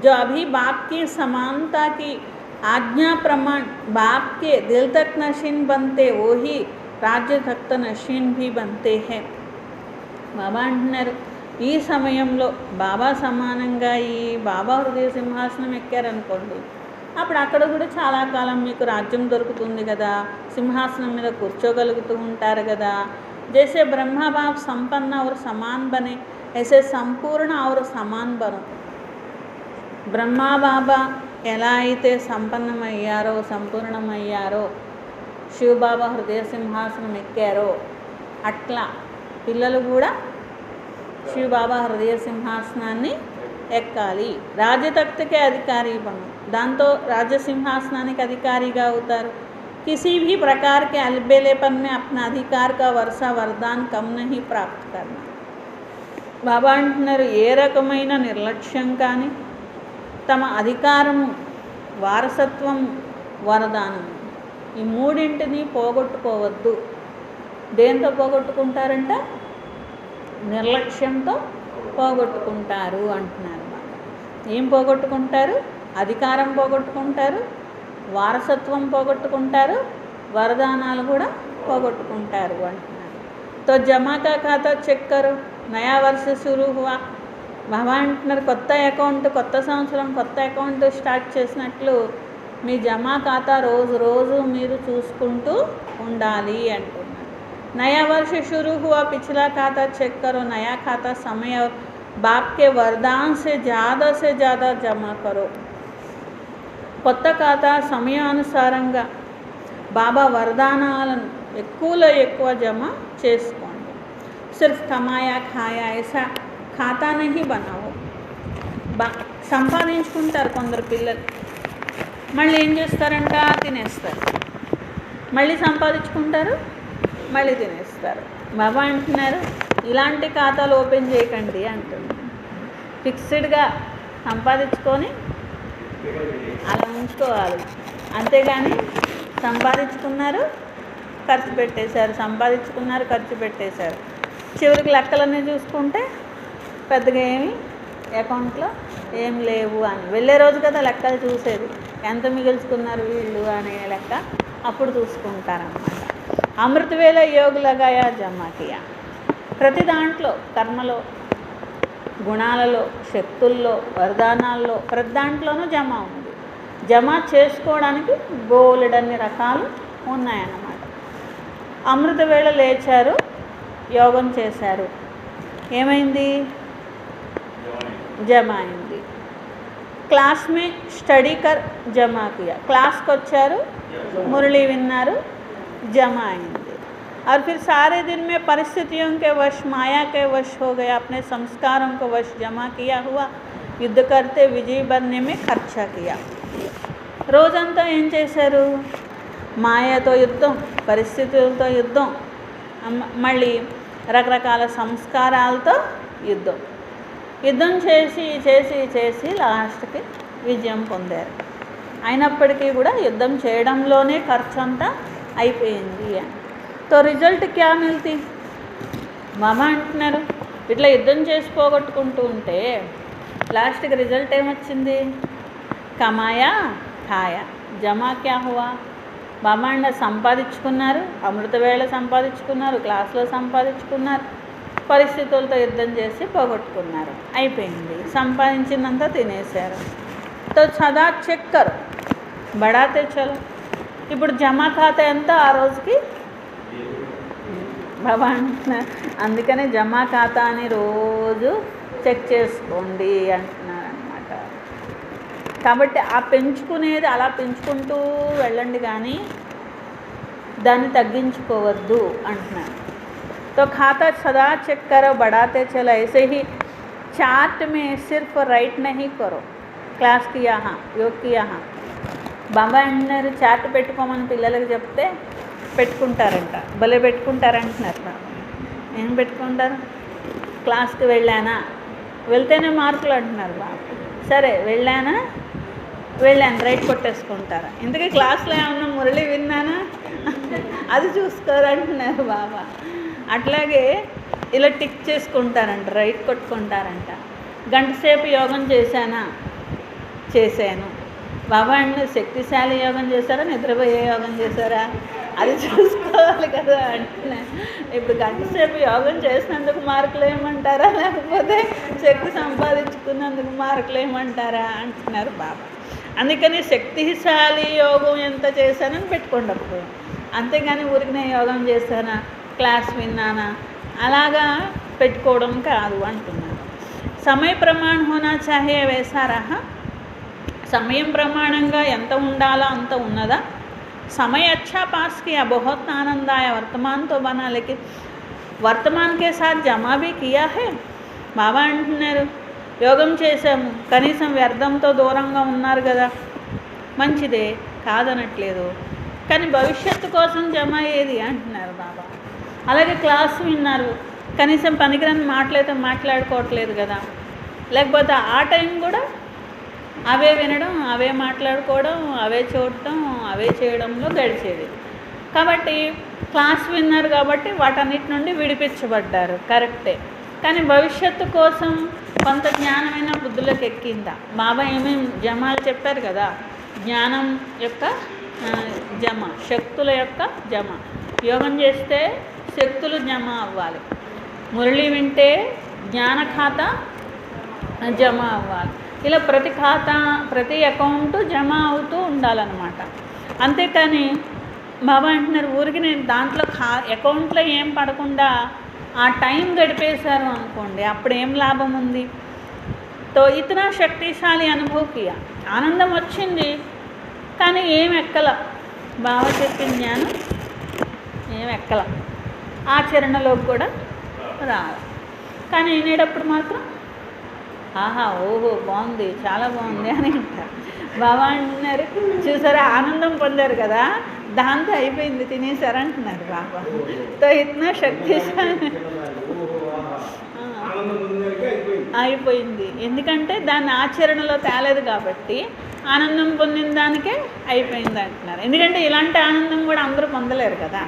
जो अभी बाप की समानता की आज्ञा प्रमाण बाप के दिल तक नशीन बनते, वो ही राज्य तक नशीन भी बनते हैं. बाबा अंటున్నారు ఈ సమయంలో బాబా సమానంగా ఈ బాబా హృదయ సింహాసనం ఎక్కారనుకోండి, అప్పుడు అక్కడ కూడా చాలా కాలం మీకు రాజ్యం దొరుకుతుంది కదా, సింహాసనం మీద కూర్చోగలుగుతూ ఉంటారు కదా. जैसे ब्रह्मा बाप संपन्न और समान बने, ऐसे संपूर्ण और समान बनो. బ్రహ్మా బాబా ఎలా అయితే సంపన్నమయ్యారో సంపూర్ణమయ్యారో, శివబాబా హృదయ సింహాసనం ఎక్కారో, అట్లా పిల్లలు కూడా శివబాబా హృదయ సింహాసనాన్ని ఎక్కాలి. రాజతఖ్తకే అధికారి బను, దాంతో రాజసింహాసనానికి అధికారిగా అవుతారు. किसी भी प्रकार के अलबेलेपन में अपना अधिकार का वर्षा वरदान कम नहीं प्राप्त करना. బాబా అంటున్నారు ఏ రకమైన నిర్లక్ష్యం కానీ తమ అధికారము, వారసత్వం, వరదానము ఈ మూడింటిని పోగొట్టుకోవద్దు. దేంతో పోగొట్టుకుంటారంట? నిర్లక్ష్యంతో పోగొట్టుకుంటారు అంటున్నారు బాబా. ఏం పోగొట్టుకుంటారు? అధికారం పోగొట్టుకుంటారు, వారసత్వం పోగొట్టుకుంటారు, వరదానాలు కూడా పోగొట్టుకుంటారు అంటున్నారు. తో జమాకా ఖాతా చెక్ కరో, నయా వర్ష షురూ హువా. బాబా అంటున్నారు కొత్త అకౌంట్, కొత్త సంవత్సరం కొత్త అకౌంట్ స్టార్ట్ చేసినట్లు మీ జమా ఖాతా రోజు రోజు మీరు చూసుకుంటూ ఉండాలి అంటున్నారు. नया वर्ष शुरू हुआ, पिछला खाता चेक करो, नया खाता समय और बाप के वरदान से ज़्यादा जमा करो. కొత్త ఖాతా సమయానుసారంగా బాబా వరదానాలను ఎక్కువలో ఎక్కువ జమ చేసుకోండి. సిర్ఫ్ కమాయా ఖాయా ఐసా ఖాతా నహీ బనావో. సంపాదించుకుంటారు కొందరు పిల్లలు, మళ్ళీ ఏం చేస్తారంట? తినేస్తారు. మళ్ళీ సంపాదించుకుంటారు, మళ్ళీ తినేస్తారు. బాబా అంటున్నారు ఇలాంటి ఖాతాలు ఓపెన్ చేయకండి అంటున్నారు. ఫిక్స్డ్గా సంపాదించుకొని అలా ఉంచుకోవాలి, అంతేగాని సంపాదించుకున్నారు ఖర్చు పెట్టేశారు, సంపాదించుకున్నారు ఖర్చు పెట్టేశారు, చివరికి లెక్కలన్నీ చూసుకుంటే పెద్దగా ఏమి అకౌంట్లో ఏం లేవు అని. వెళ్ళే రోజు కదా లెక్కలు చూసేది, ఎంత మిగుల్చుకున్నారు వీళ్ళు అనే లెక్క అప్పుడు చూసుకుంటారన్నమాట. అమృతవేళ యోగ్ లగాయా జమా కియా. ప్రతి దాంట్లో, కర్మలో, గుణాలలో, శక్తుల్లో, వరదానాల్లో ప్రతి దాంట్లోనూ జమ ఉంది. జమ చేసుకోవడానికి బోలెడన్ని రకాలు ఉన్నాయన్నమాట. అమృత వేళ లేచారు, యోగం చేశారు, ఏమైంది? జమ అయింది. క్లాస్ మే స్టడీ కర్ జమా కియా. క్లాస్కి వచ్చారు, మురళి విన్నారు, जमा आएंगे. और फिर सारे दिन में परिस्थितियों के वश, माया के वश हो गया, अपने संस्कारों को वश जमा किया हुआ, युद्ध करते विजय बनने में खर्चा किया. రోజంతా ఏం చేశారు? మాయతో యుద్ధం, పరిస్థితులతో యుద్ధం, మళ్ళీ రకరకాల సంస్కారాలతో యుద్ధం. యుద్ధం చేసి చేసి చేసి లాస్ట్కి విజయం పొందారు. అయినప్పటికీ కూడా యుద్ధం చేయడంలోనే ఖర్చు అంతా అయిపోయింది అని. తో రిజల్ట్ క్యా మిల్తి? బాబా అంటున్నారు ఇట్లా యుద్ధం చేసి పోగొట్టుకుంటూ ఉంటే లాస్ట్కి రిజల్ట్ ఏమొచ్చింది? కమాయా ఖాయా జమా క్యా హువా? బాబా అండ సంపాదించుకున్నారు, అమృతవేళ సంపాదించుకున్నారు, క్లాస్లో సంపాదించుకున్నారు, పరిస్థితులతో యుద్ధం చేసి పోగొట్టుకున్నారు, అయిపోయింది. సంపాదించిందంతా తినేశారు. తో సదా చెక్ కరో బడాతే చలో. ఇప్పుడు జమా ఖాతా ఎంత ఆ రోజుకి? బాబా అంటున్నారు అందుకనే జమా ఖాతా అని రోజు చెక్ చేసుకోండి అంటున్నారు అన్నమాట. కాబట్టి ఆ పెంచుకునేది అలా పెంచుకుంటూ వెళ్ళండి, కానీ దాన్ని తగ్గించుకోవద్దు అంటున్నారు. तो खाता सदा चेक करो बढ़ाते चलो. ऐसे ही चार्ट में सिर्फ राइट नहीं करो. क्लास की यहाँ योग की यहाँ బాబా అంటున్నారు చార్ట్ పెట్టుకోమని పిల్లలకు చెప్తే పెట్టుకుంటారంట, భలే పెట్టుకుంటారంటున్నారు. బాబా ఏం పెట్టుకుంటారు? క్లాస్కి వెళ్ళానా, వెళ్తేనే మార్కులు అంటున్నారు. బాబా సరే వెళ్ళాను రైట్ కొట్టేసుకుంటారా? ఇంతకీ క్లాస్లో ఏమన్నా మురళి విన్నానా అది చూసుకోరంటున్నారు బాబా. అట్లాగే ఇలా టిక్ చేసుకుంటారంట, రైట్ కొట్టుకుంటారంట. గంట సేపు యోగం చేశానా? చేశాను. బాబా అంటే శక్తిశాలి యోగం చేశారా, నిద్రపోయే యోగం చేశారా అది చూసుకోవాలి కదా అంటున్నా. ఇప్పుడు గంట సేపు యోగం చేసినందుకు మార్కులు ఏమంటారా, లేకపోతే శక్తి సంపాదించుకున్నందుకు మార్కులు ఏమంటారా అంటున్నారు బాబా. అందుకని శక్తిశాలి యోగం ఎంత చేశానని పెట్టుకోండి అప్పుడు, అంతేగాని ఊరికనే యోగం చేశానా, క్లాస్ విన్నానా అలాగా పెట్టుకోవడం కాదు అంటున్నారు. సమయ ప్రమాణ హోనా చాహే వైసా రహా. సమయం ప్రమాణంగా ఎంత ఉండాలో అంత ఉన్నదా? समय अच्छा पास किया, बहुत आनंद आया, वर्तमान तो बना, लेकिन वर्तमान के साथ जमा भी किया है. బాబా అంటున్నారు యోగం చేసాము, కనీసం వ్యర్థంతో దూరంగా ఉన్నారు కదా, మంచిదే కాదనట్లేదు, కానీ భవిష్యత్తు కోసం జమ అయ్యేది అంటున్నారు బాబా. అలాగే క్లాస్ విన్నారు, కనీసం పనికిరాని మాటలైతే మాట్లాడుకోవట్లేదు కదా, లేకపోతే ఆ టైం కూడా అవే వినడం, అవే మాట్లాడుకోవడం, అవే చూడటం, అవే చేయడంలో గడిచేది. కాబట్టి క్లాస్ విన్నారు కాబట్టి వాటన్నిటి నుండి విడిపించబడ్డారు, కరెక్టే. కానీ భవిష్యత్తు కోసం కొంత జ్ఞానమైన బుద్ధులకు ఎక్కిందా? బాబా ఏమేమి జమాలు చెప్పారు కదా, జ్ఞానం యొక్క జమ, శక్తుల యొక్క జమ. యోగం చేస్తే శక్తులు జమ అవ్వాలి, మురళి వింటే జ్ఞాన ఖాతా జమ అవ్వాలి. ఇలా ప్రతి ఖాతా, ప్రతి అకౌంటు జమ అవుతూ ఉండాలన్నమాట. అంతేకాని బాబా అంటున్నారు ఊరికి నేను దాంట్లో అకౌంట్లో ఏం పడకుండా ఆ టైం గడిపేశారు అనుకోండి, అప్పుడు ఏం లాభం ఉంది? తో ఇతనా శక్తిశాలి అనుభూకియా, ఆనందం వచ్చింది కానీ ఏం ఎక్కల, బాబా చెప్పిన జ్ఞానం ఏం ఎక్కల, ఆచరణలోకి కూడా రాదు. కానీ వినేటప్పుడు మాత్రం ఆహా ఓహో బాగుంది, చాలా బాగుంది అని అంటారు. బాబా అంటున్నారు చూసారా ఆనందం పొందారు కదా, దాంతో అయిపోయింది, తినేసారు అంటున్నారు బాబా. తో ఇతనా శక్తిశాలి అయిపోయింది, ఎందుకంటే దాన్ని ఆచరణలో తేలేదు కాబట్టి ఆనందం పొందిన దానికే అయిపోయింది అంటున్నారు. ఎందుకంటే ఇలాంటి ఆనందం కూడా అందరూ పొందలేరు కదా,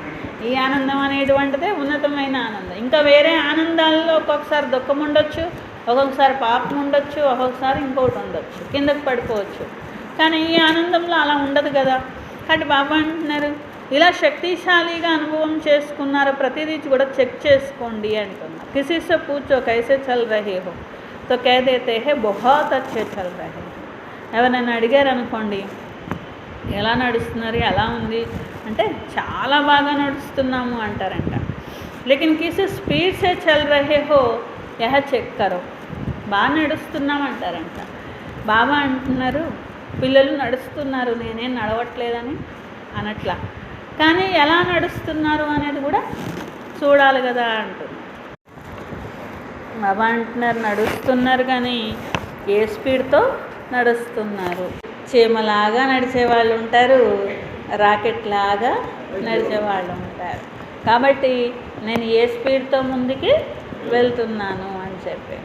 ఈ ఆనందం అనేటువంటిదే ఉన్నతమైన ఆనందం. ఇంకా వేరే ఆనందాల్లో ఒక్కొక్కసారి దుఃఖం ఉండొచ్చు, ఒక్కొక్కసారి పాపం ఉండొచ్చు, ఒక్కొక్కసారి ఇంకోటి ఉండొచ్చు, కిందకు పడిపోవచ్చు. కానీ ఈ ఆనందంలో అలా ఉండదు కదా. కాబట్టి బాబా అంటున్నారు ఇలా శక్తిశాలిగా అనుభవం చేసుకున్నారు, ప్రతిదీ కూడా చెక్ చేసుకోండి అంటున్నారు. కిసీసే పూచో కైసే చల్ రహే హో తో కహ్ దేతే హై బహుత్ అచ్చే చల్ రహే హో. ఎవరైనా అడిగారు అనుకోండి ఎలా నడుస్తున్నారు, ఎలా ఉంది అంటే చాలా బాగా నడుస్తున్నాము అంటారంట. లేకిన్ కిసి స్పీడ్ సే చల్ రహే హో యహ చెక్ కరో, బాగా నడుస్తున్నాం అంటారంట. బాబా అంటున్నారు పిల్లలు నడుస్తున్నారు, నేనేం నడవట్లేదని అనట్లా, కానీ ఎలా నడుస్తున్నారు అనేది కూడా చూడాలి కదా అంటున్నారు. బాబా అంటున్నారు నడుస్తున్నారు కానీ ఏ స్పీడ్తో నడుస్తున్నారు. చీమలాగా నడిచేవాళ్ళు ఉంటారు, రాకెట్ లాగా నడిచేవాళ్ళు ఉంటారు. కాబట్టి నేను ఏ స్పీడ్తో ముందుకి వెళ్తున్నాను అని చెప్పి.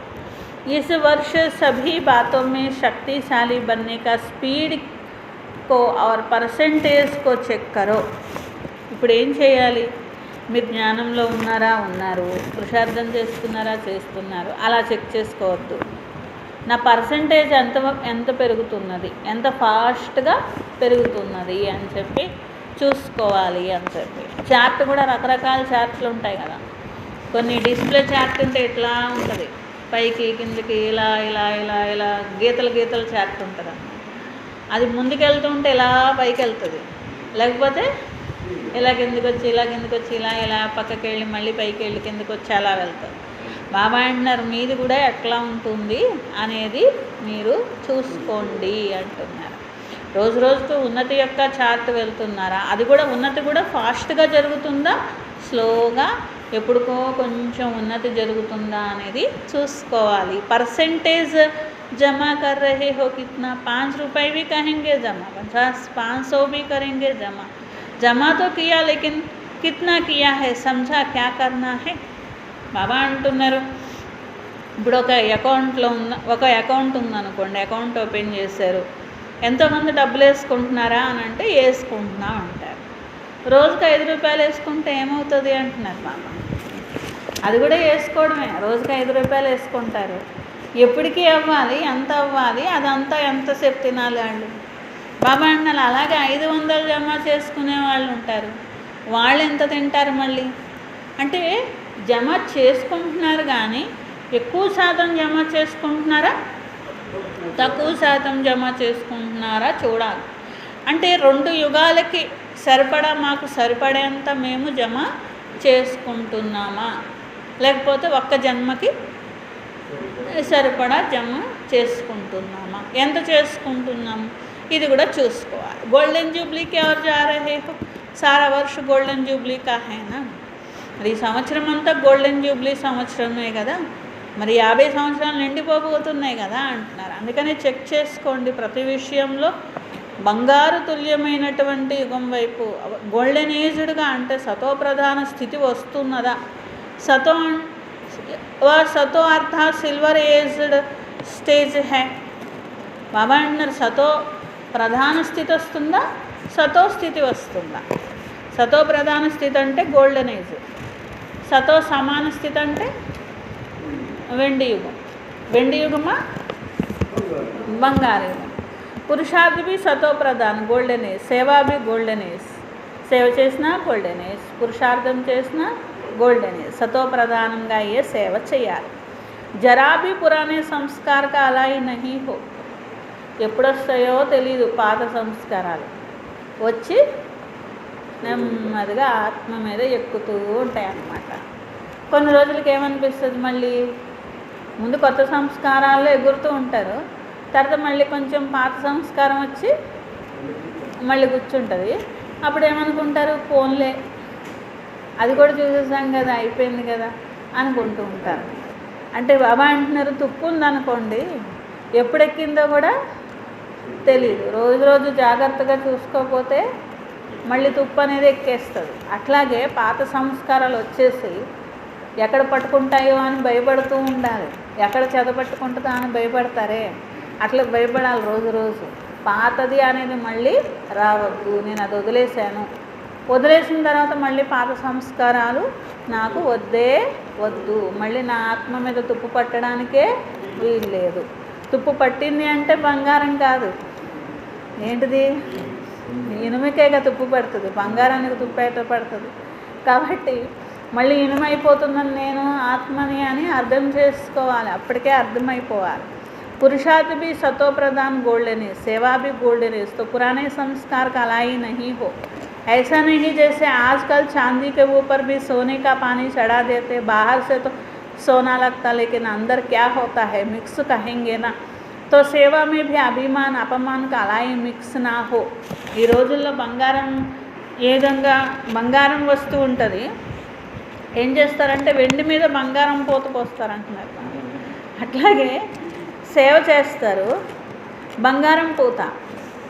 इस वर्ष सभी बातों में शक्तिशाली बनने का स्पीड को और परसेंटेज को చెక్ కరో. ఇప్పుడు ఏం చేయాలి? మీరు జ్ఞానంలో ఉన్నారా? ఉన్నారు. పురుషార్థం చేస్తున్నారు. అలా చెక్ చేసుకోవద్దు. నా పర్సంటేజ్ ఎంత పెరుగుతున్నది, ఎంత ఫాస్ట్గా పెరుగుతున్నది అని చెప్పి చూసుకోవాలి అని చెప్పి. చార్ట్ కూడా రకరకాల చార్ట్లు ఉంటాయి కదా. కొన్ని డిస్ప్లే చార్ట్ ఉంటే ఇట్లా ఉంటుంది, పైకి కిందకి ఇలా ఇలా ఇలా ఇలా గీతలు చార్ట్ ఉంటుంది అన్నమాట. అది ముందుకెళ్తుంటే ఇలా పైకి వెళ్తుంది, లేకపోతే ఇలా కిందకి వచ్చి ఇలా పక్కకి వెళ్ళి మళ్ళీ పైకి వెళ్ళి కిందకి వచ్చి అలా వెళ్తుంది. బాబా అంటున్నారు మీది కూడా ఎట్లా ఉంటుంది అనేది మీరు చూసుకోండి అంటున్నారు. రోజుకు ఉన్నతి యొక్క చార్ట్ వెళ్తున్నారా? అది కూడా ఉన్నతి కూడా ఫాస్ట్గా జరుగుతుందా, స్లోగా ఎప్పుడుకో కొంచెం ఉన్నతి జరుగుతుందా అనేది చూసుకోవాలి. పర్సెంటేజ్ जमा कर रहे हो कितना, 5 रुपये भी कहेंगे जमा, 50 500 भी करेंगे जमा तो किया लेकिन कितना किया है, समझा क्या करना है. బాబా అంటున్నారు ఇప్పుడు ఒక అకౌంట్ ఉందనుకోండి, అకౌంట్ ఓపెన్ చేశారు, ఎంతోమంది డబ్బులు వేసుకుంటున్నారా అని అంటే వేసుకుంటున్నాం అంటారు. రోజుకి 5 రూపాయలు వేసుకుంటే ఏమవుతుంది అంటున్నారు బాబా. అది కూడా వేసుకోవడమే, రోజుకి 5 రూపాయలు వేసుకుంటారు. ఎప్పటికీ అవ్వాలి, ఎంత అవ్వాలి, అదంతా ఎంతసేపు తినాలి వాళ్ళు. బాబా అన్నారు అలాగే 500 జమ చేసుకునే వాళ్ళు ఉంటారు, వాళ్ళు ఎంత తింటారు మళ్ళీ అంటే. జమ చేసుకుంటున్నారు కానీ ఎక్కువ శాతం జమ చేసుకుంటున్నారా, తక్కువ శాతం జమ చేసుకుంటున్నారా చూడాలి. అంటే 2 యుగాలకి సరిపడా మాకు సరిపడేంత మేము జమ చేసుకుంటున్నామా, లేకపోతే ఒక్క జన్మకి సరిపడా జమ చేసుకుంటున్నామా, ఎంత చేసుకుంటున్నాము ఇది కూడా చూసుకోవాలి. గోల్డెన్ జూబ్లీకి ఎవరు जा रहे हो, सारा वर्ष गोल्डन జూబ్లీ का है ना. మరి ఈ సంవత్సరం అంతా గోల్డెన్ జూబ్లీ సంవత్సరమే కదా, మరి 50 సంవత్సరాలు నిండిపోబోతున్నాయి కదా అంటున్నారు. అందుకని చెక్ చేసుకోండి ప్రతి విషయంలో. బంగారు తుల్యమైనటువంటి యుగం వైపు గోల్డెన్ ఏజ్డ్గా అంటే సతో ప్రధాన స్థితి వస్తున్నదా, సతో అర్థాత్ సిల్వర్ ఏజ్డ్ స్టేజ్ హై. బాబా అంటున్నారు సతో ప్రధాన స్థితి వస్తుందా, సతో స్థితి వస్తుందా. సతో ప్రధాన స్థితి అంటే గోల్డెన్ ఏజ్, సతో సమాన స్థితి అంటే వెండి యుగం. వెండి యుగమా బంగారు యుగం. పురుషార్థ भी సతో ప్రధాన గోల్డెన్ ఏజ్, సేవా भी గోల్డెన్ ఏజ్. సేవ చేసినా గోల్డెన్ ఏజ్, పురుషార్థం చేసినా గోల్డెన్ ఏజ్. సతో ప్రధానంగా అయ్యే సేవ చేయాలి. జరా भी పురాణే సంస్కార కా అలాయి నహీ హో. ఎప్పుడొస్తాయో తెలీదు పాత సంస్కారాలు వచ్చి నెమ్మదిగా ఆత్మ మీద ఎక్కుతూ ఉంటాయి అన్నమాట. కొన్ని రోజులకి ఏమనిపిస్తుంది, మళ్ళీ ముందు కొత్త సంస్కారాల్లో ఎగురుతూ ఉంటారు, తర్వాత మళ్ళీ కొంచెం పాత సంస్కారం వచ్చి మళ్ళీ కూర్చుంటుంది. అప్పుడు ఏమనుకుంటారు, ఫోన్లే అది కూడా చూసేసాం కదా అయిపోయింది కదా అనుకుంటూ ఉంటారు. అంటే బాబా అంటున్నారు తుప్పు ఉందనుకోండి ఎప్పుడు ఎక్కిందో కూడా తెలీదు. రోజు జాగ్రత్తగా చూసుకోకపోతే మళ్ళీ తుప్పు అనేది ఎక్కేస్తుంది. అట్లాగే పాత సంస్కారాలు వచ్చేసి ఎక్కడ పట్టుకుంటాయో అని భయపడుతూ ఉండాలి, ఎక్కడ చెదపట్టుకుంటుందో అని భయపడతారే అట్లా భయపడాలి. రోజు పాతది అనేది మళ్ళీ రావద్దు, నేను అది వదిలేసిన తర్వాత మళ్ళీ పాత సంస్కారాలు నాకు వద్దు, మళ్ళీ నా ఆత్మ మీద తుప్పు పట్టడానికే వీలు లేదు. తుప్పు పట్టింది అంటే బంగారం కాదు, ఏంటిది ఇనుమికేగా తుప్పు పడుతుంది, బంగారానికి తుప్పు అయితే పడుతుంది. కాబట్టి మళ్ళీ ఇనుమైపోతుందని నేను ఆత్మని అని అర్థం చేసుకోవాలి, అప్పటికే అర్థమైపోవాలి. पुरुषार्थ भी सतो प्रधान गोल्डन है, सेवा भी गोल्डन है. तो पुराने संस्कार का लाई नहीं हो. ऐसा नहीं जैसे आजकल चांदी के ऊपर भी सोने का पानी चढ़ा देते, बाहर से तो सोना लगता लेकिन अंदर क्या होता है मिक्स कहेंगे ना. तो सेवा में भी अभिमान अपमान का अलाई मिक्स ना हो. ఈ రోజుల్లో బంగారం ఏ విధంగా బంగారం వస్తూ ఉంటుంది, ఏం చేస్తారంటే వెండి మీద బంగారం పోత పోస్తారంటున్నారు. అట్లాగే సేవ చేస్తారు, బంగారం పూత,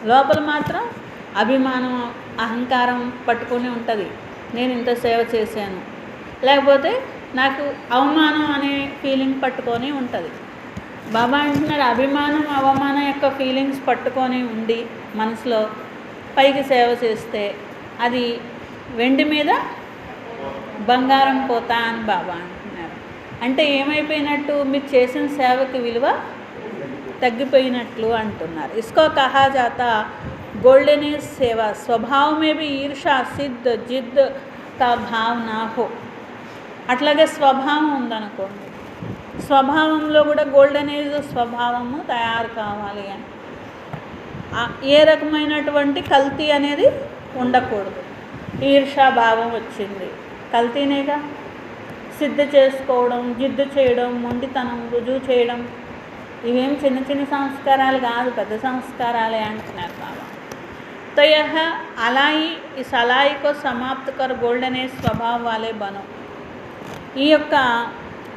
లోపల మాత్రం అభిమానం అహంకారం పట్టుకొని ఉంటుంది. నేను ఇంత సేవ చేశాను, లేకపోతే నాకు అవమానం అనే ఫీలింగ్ పట్టుకొని ఉంటుంది. బాబా అంటున్నారు, అభిమానం అవమానం యొక్క ఫీలింగ్స్ పట్టుకొని ఉండి మనసులో పైకి సేవ చేస్తే అది వెండి మీద బంగారం పోతా అని బాబా అంటున్నారు. అంటే ఏమైపోయినట్టు, మీరు చేసిన సేవకి విలువ తగ్గిపోయినట్లు అంటున్నారు. ఇస్కో కహా జాతా గోల్డెన్ ఏజ్ సేవ స్వభావ మే భీ ఈర్షా సిద్ధ జిద్ కా భావ్ నా హో. అట్లాగే స్వభావం ఉందనుకోండి, స్వభావంలో కూడా గోల్డెన్ ఏజ్ స్వభావము తయారు కావాలి అని. ఏ రకమైనటువంటి కల్తీ అనేది ఉండకూడదు. ఈర్షాభావం వచ్చింది, కల్తీనేగా. సిద్ధ చేసుకోవడం, జిద్దు చేయడం, మొండితనం రుజువు చేయడం, ఇవేం చిన్న చిన్న సంస్కారాలు కాదు, పెద్ద సంస్కారాలే అంటున్నారు బాబా. तो यह अलाई इस अलाई को समाप्त कर गोल्डन एज స్వభావ వాలే బనో. ఈ యొక్క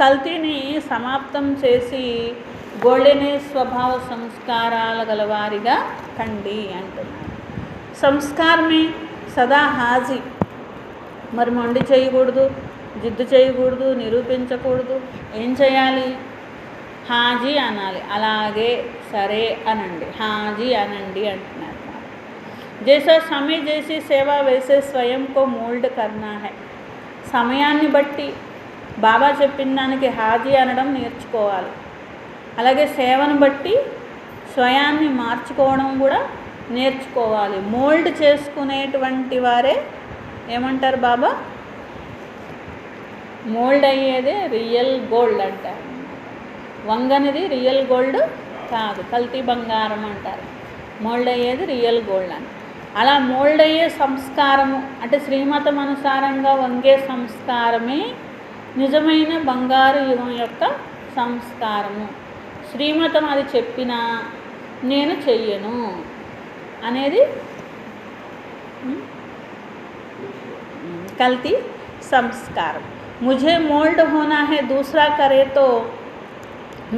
కల్తీని సమాప్తం చేసి గోల్డెన్ ఏజ్ స్వభావ సంస్కారాల గలవారిగా కండి అంటున్నారు. సంస్కారమే సదా హాజీ. మరి మొండి చేయకూడదు, జిద్దు చేయకూడదు, నిరూపించకూడదు. ఏం చేయాలి? హాజీ అనాలి. అలాగే సరే అనండి, హాజీ అనండి అంటున్నారు. जैसा समय जैसी सेवा वैसे स्वयं को मोल्ड करना है. సమయాన్ని బట్టి బాబా చెప్పిన దానికి హాజీ అనడం నేర్చుకోవాలి. అలాగే సేవను బట్టి స్వయాన్ని మార్చుకోవడం కూడా నేర్చుకోవాలి. మోల్డ్ చేసుకునేటువంటి వారే ఏమంటారు బాబా? మోల్డ్ అయ్యేదే రియల్ గోల్డ్ అంటారు. వంగనిది రియల్ గోల్డ్ కాదు, కల్తీ బంగారం అంటారు. మోల్డ్ అయ్యేది రియల్ గోల్డ్ అని. అలా మోల్డ్ అయ్యే సంస్కారము అంటే శ్రీమతం అనుసారంగా వంగే సంస్కారమే నిజమైన బంగారు యుగం యొక్క సంస్కారము. శ్రీమతం అది చెప్పినా నేను చెయ్యను అనేది కల్తీ సంస్కారం. ముझे मोल्ड होना है दूसरा करे तो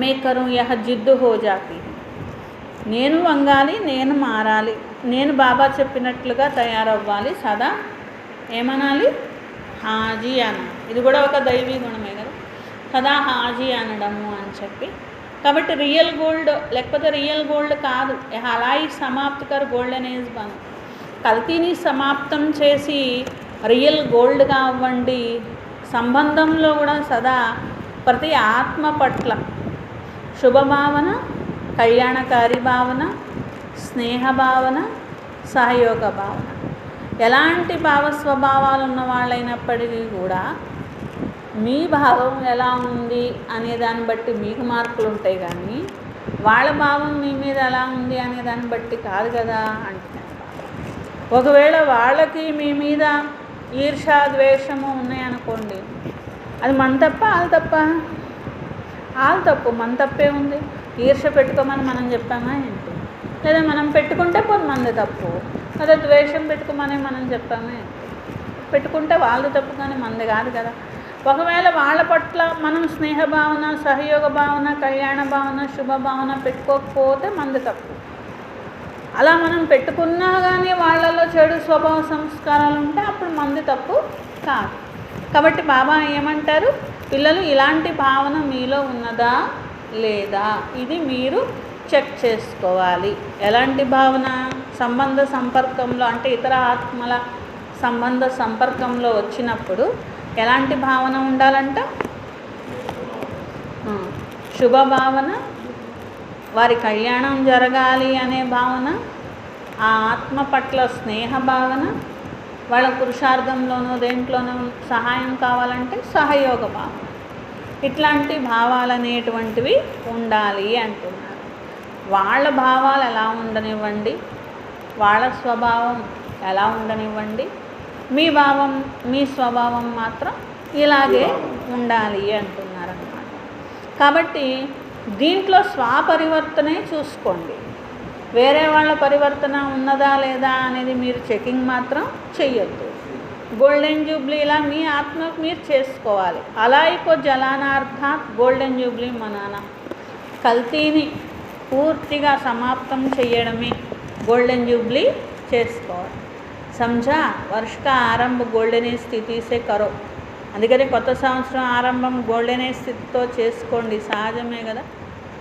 मैं करूँ यह जिद्द हो जाती है. నేను వంగాలి, నేను మారాలి, నేను బాబా చెప్పినట్లుగా తయారవ్వాలి. సదా ఏమనాలి? హాజీ అనాలి. ఇది కూడా ఒక దైవీ గుణమే కదా, సదా హాజీ అనడము అని చెప్పి. కాబట్టి రియల్ గోల్డ్ లేకపోతే రియల్ గోల్డ్ కాదు, అలాయి సమాప్తికర్ గోల్డెన్ ఏజ్ బను. కల్తీని సమాప్తం చేసి రియల్ గోల్డ్గా అవ్వండి. సంబంధంలో కూడా సదా ప్రతి ఆత్మ పట్ల శుభభావన, కళ్యాణకారి భావన, స్నేహ భావన, సహయోగ భావన. ఎలాంటి భావస్వభావాలు ఉన్న వాళ్ళైనప్పటికీ కూడా మీ భావం ఎలా ఉంది అనే దాన్ని బట్టి మీకు మార్కులు ఉంటాయి, కానీ వాళ్ళ భావం మీ మీద ఎలా ఉంది అనే దాన్ని బట్టి కాదు కదా అంటున్నారు. ఒకవేళ వాళ్ళకి మీ మీద ఈర్షా ద్వేషము ఉన్నాయనుకోండి, అది మన తప్ప వాళ్ళ తప్ప? వాళ్ళ తప్పు, మన తప్పే ఉంది. ఈర్ష పెట్టుకోమని మనం చెప్పామా ఏంటి? లేదా మనం పెట్టుకుంటే పోనీ మనది తప్పు, లేదా ద్వేషం పెట్టుకోమని మనం చెప్పామా ఏంటి? పెట్టుకుంటే వాళ్ళది తప్పు కానీ మనది కాదు కదా. ఒకవేళ వాళ్ళ పట్ల మనం స్నేహ భావన, సహయోగ భావన, కళ్యాణ భావన, శుభ భావన పెట్టుకోకపోతే మనది తప్పు. అలా మనం పెట్టుకున్నా కానీ వాళ్ళలో చెడు స్వభావ సంస్కారాలు ఉంటే అప్పుడు మనది తప్పు కాదు. కాబట్టి బాబా ఏమంటారు? పిల్లలు, ఇలాంటి భావన మీలో ఉన్నదా లేదా ఇది మీరు చెక్ చేసుకోవాలి. ఎలాంటి భావన? సంబంధ సంపర్కంలో అంటే ఇతర ఆత్మల సంబంధ సంపర్కంలో వచ్చినప్పుడు ఎలాంటి భావన ఉండాలంట? శుభ భావన, వారి కళ్యాణం జరగాలి అనే భావన, ఆ ఆత్మ పట్ల స్నేహ భావన, వాళ్ళ పురుషార్థంలోనూ దేంట్లోనూ సహాయం కావాలంటే సహయోగ భావన. ఇట్లాంటి భావాలు అనేటువంటివి ఉండాలి అంటున్నారు. వాళ్ళ భావాలు ఎలా ఉండనివ్వండి, వాళ్ళ స్వభావం ఎలా ఉండనివ్వండి, మీ భావం మీ స్వభావం మాత్రం ఇలాగే ఉండాలి అంటున్నారన్నమాట. కాబట్టి దీంట్లో స్వపరివర్తనే చూసుకోండి. వేరే వాళ్ళ పరివర్తన ఉన్నదా లేదా అనేది మీరు చెకింగ్ మాత్రం చెయ్యొద్దు. గోల్డెన్ జూబ్లీలా మీ ఆత్మకు మీరు చేసుకోవాలి. అలాయికో జలానార్థాత్ గోల్డెన్ జూబ్లీ మనానా. కల్తీని పూర్తిగా సమాప్తం చేయడమే గోల్డెన్ జూబ్లీ చేసుకోవాలి. समझा? वर्ष का आरंभ गोल्डन एज స్థితి से करो. అందుకని కొత్త సంవత్సరం ఆరంభం గోల్డెన్ ఏజ్ స్థితితో చేసుకోండి. సహజమే కదా.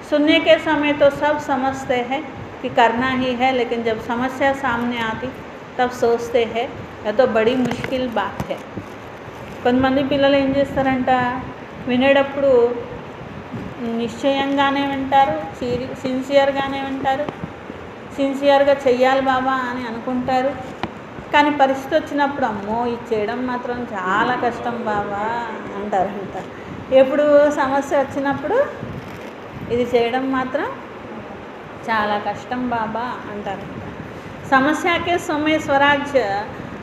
सुनने के समय तो सब समझते हैं कि करना ही है, लेकिन जब समस्या सामने आती तब सोचते हैं यह तो बड़ी मुश्किल बात है. కొంతమంది పిల్లలు ఏం చేస్తారంట, వినేటప్పుడు నిశ్చయంగానే వింటారు, సిన్సియర్గానే వింటారు, సిన్సియర్గా చెయ్యాలి బాబా అని అనుకుంటారు. కానీ పరిస్థితి వచ్చినప్పుడు అమ్మో ఇది చేయడం మాత్రం చాలా కష్టం బాబా అంటారంట. ఎప్పుడు సమస్య వచ్చినప్పుడు ఇది చేయడం మాత్రం చాలా కష్టం బాబా అంటారంట. समस्या के समय स्वराज्य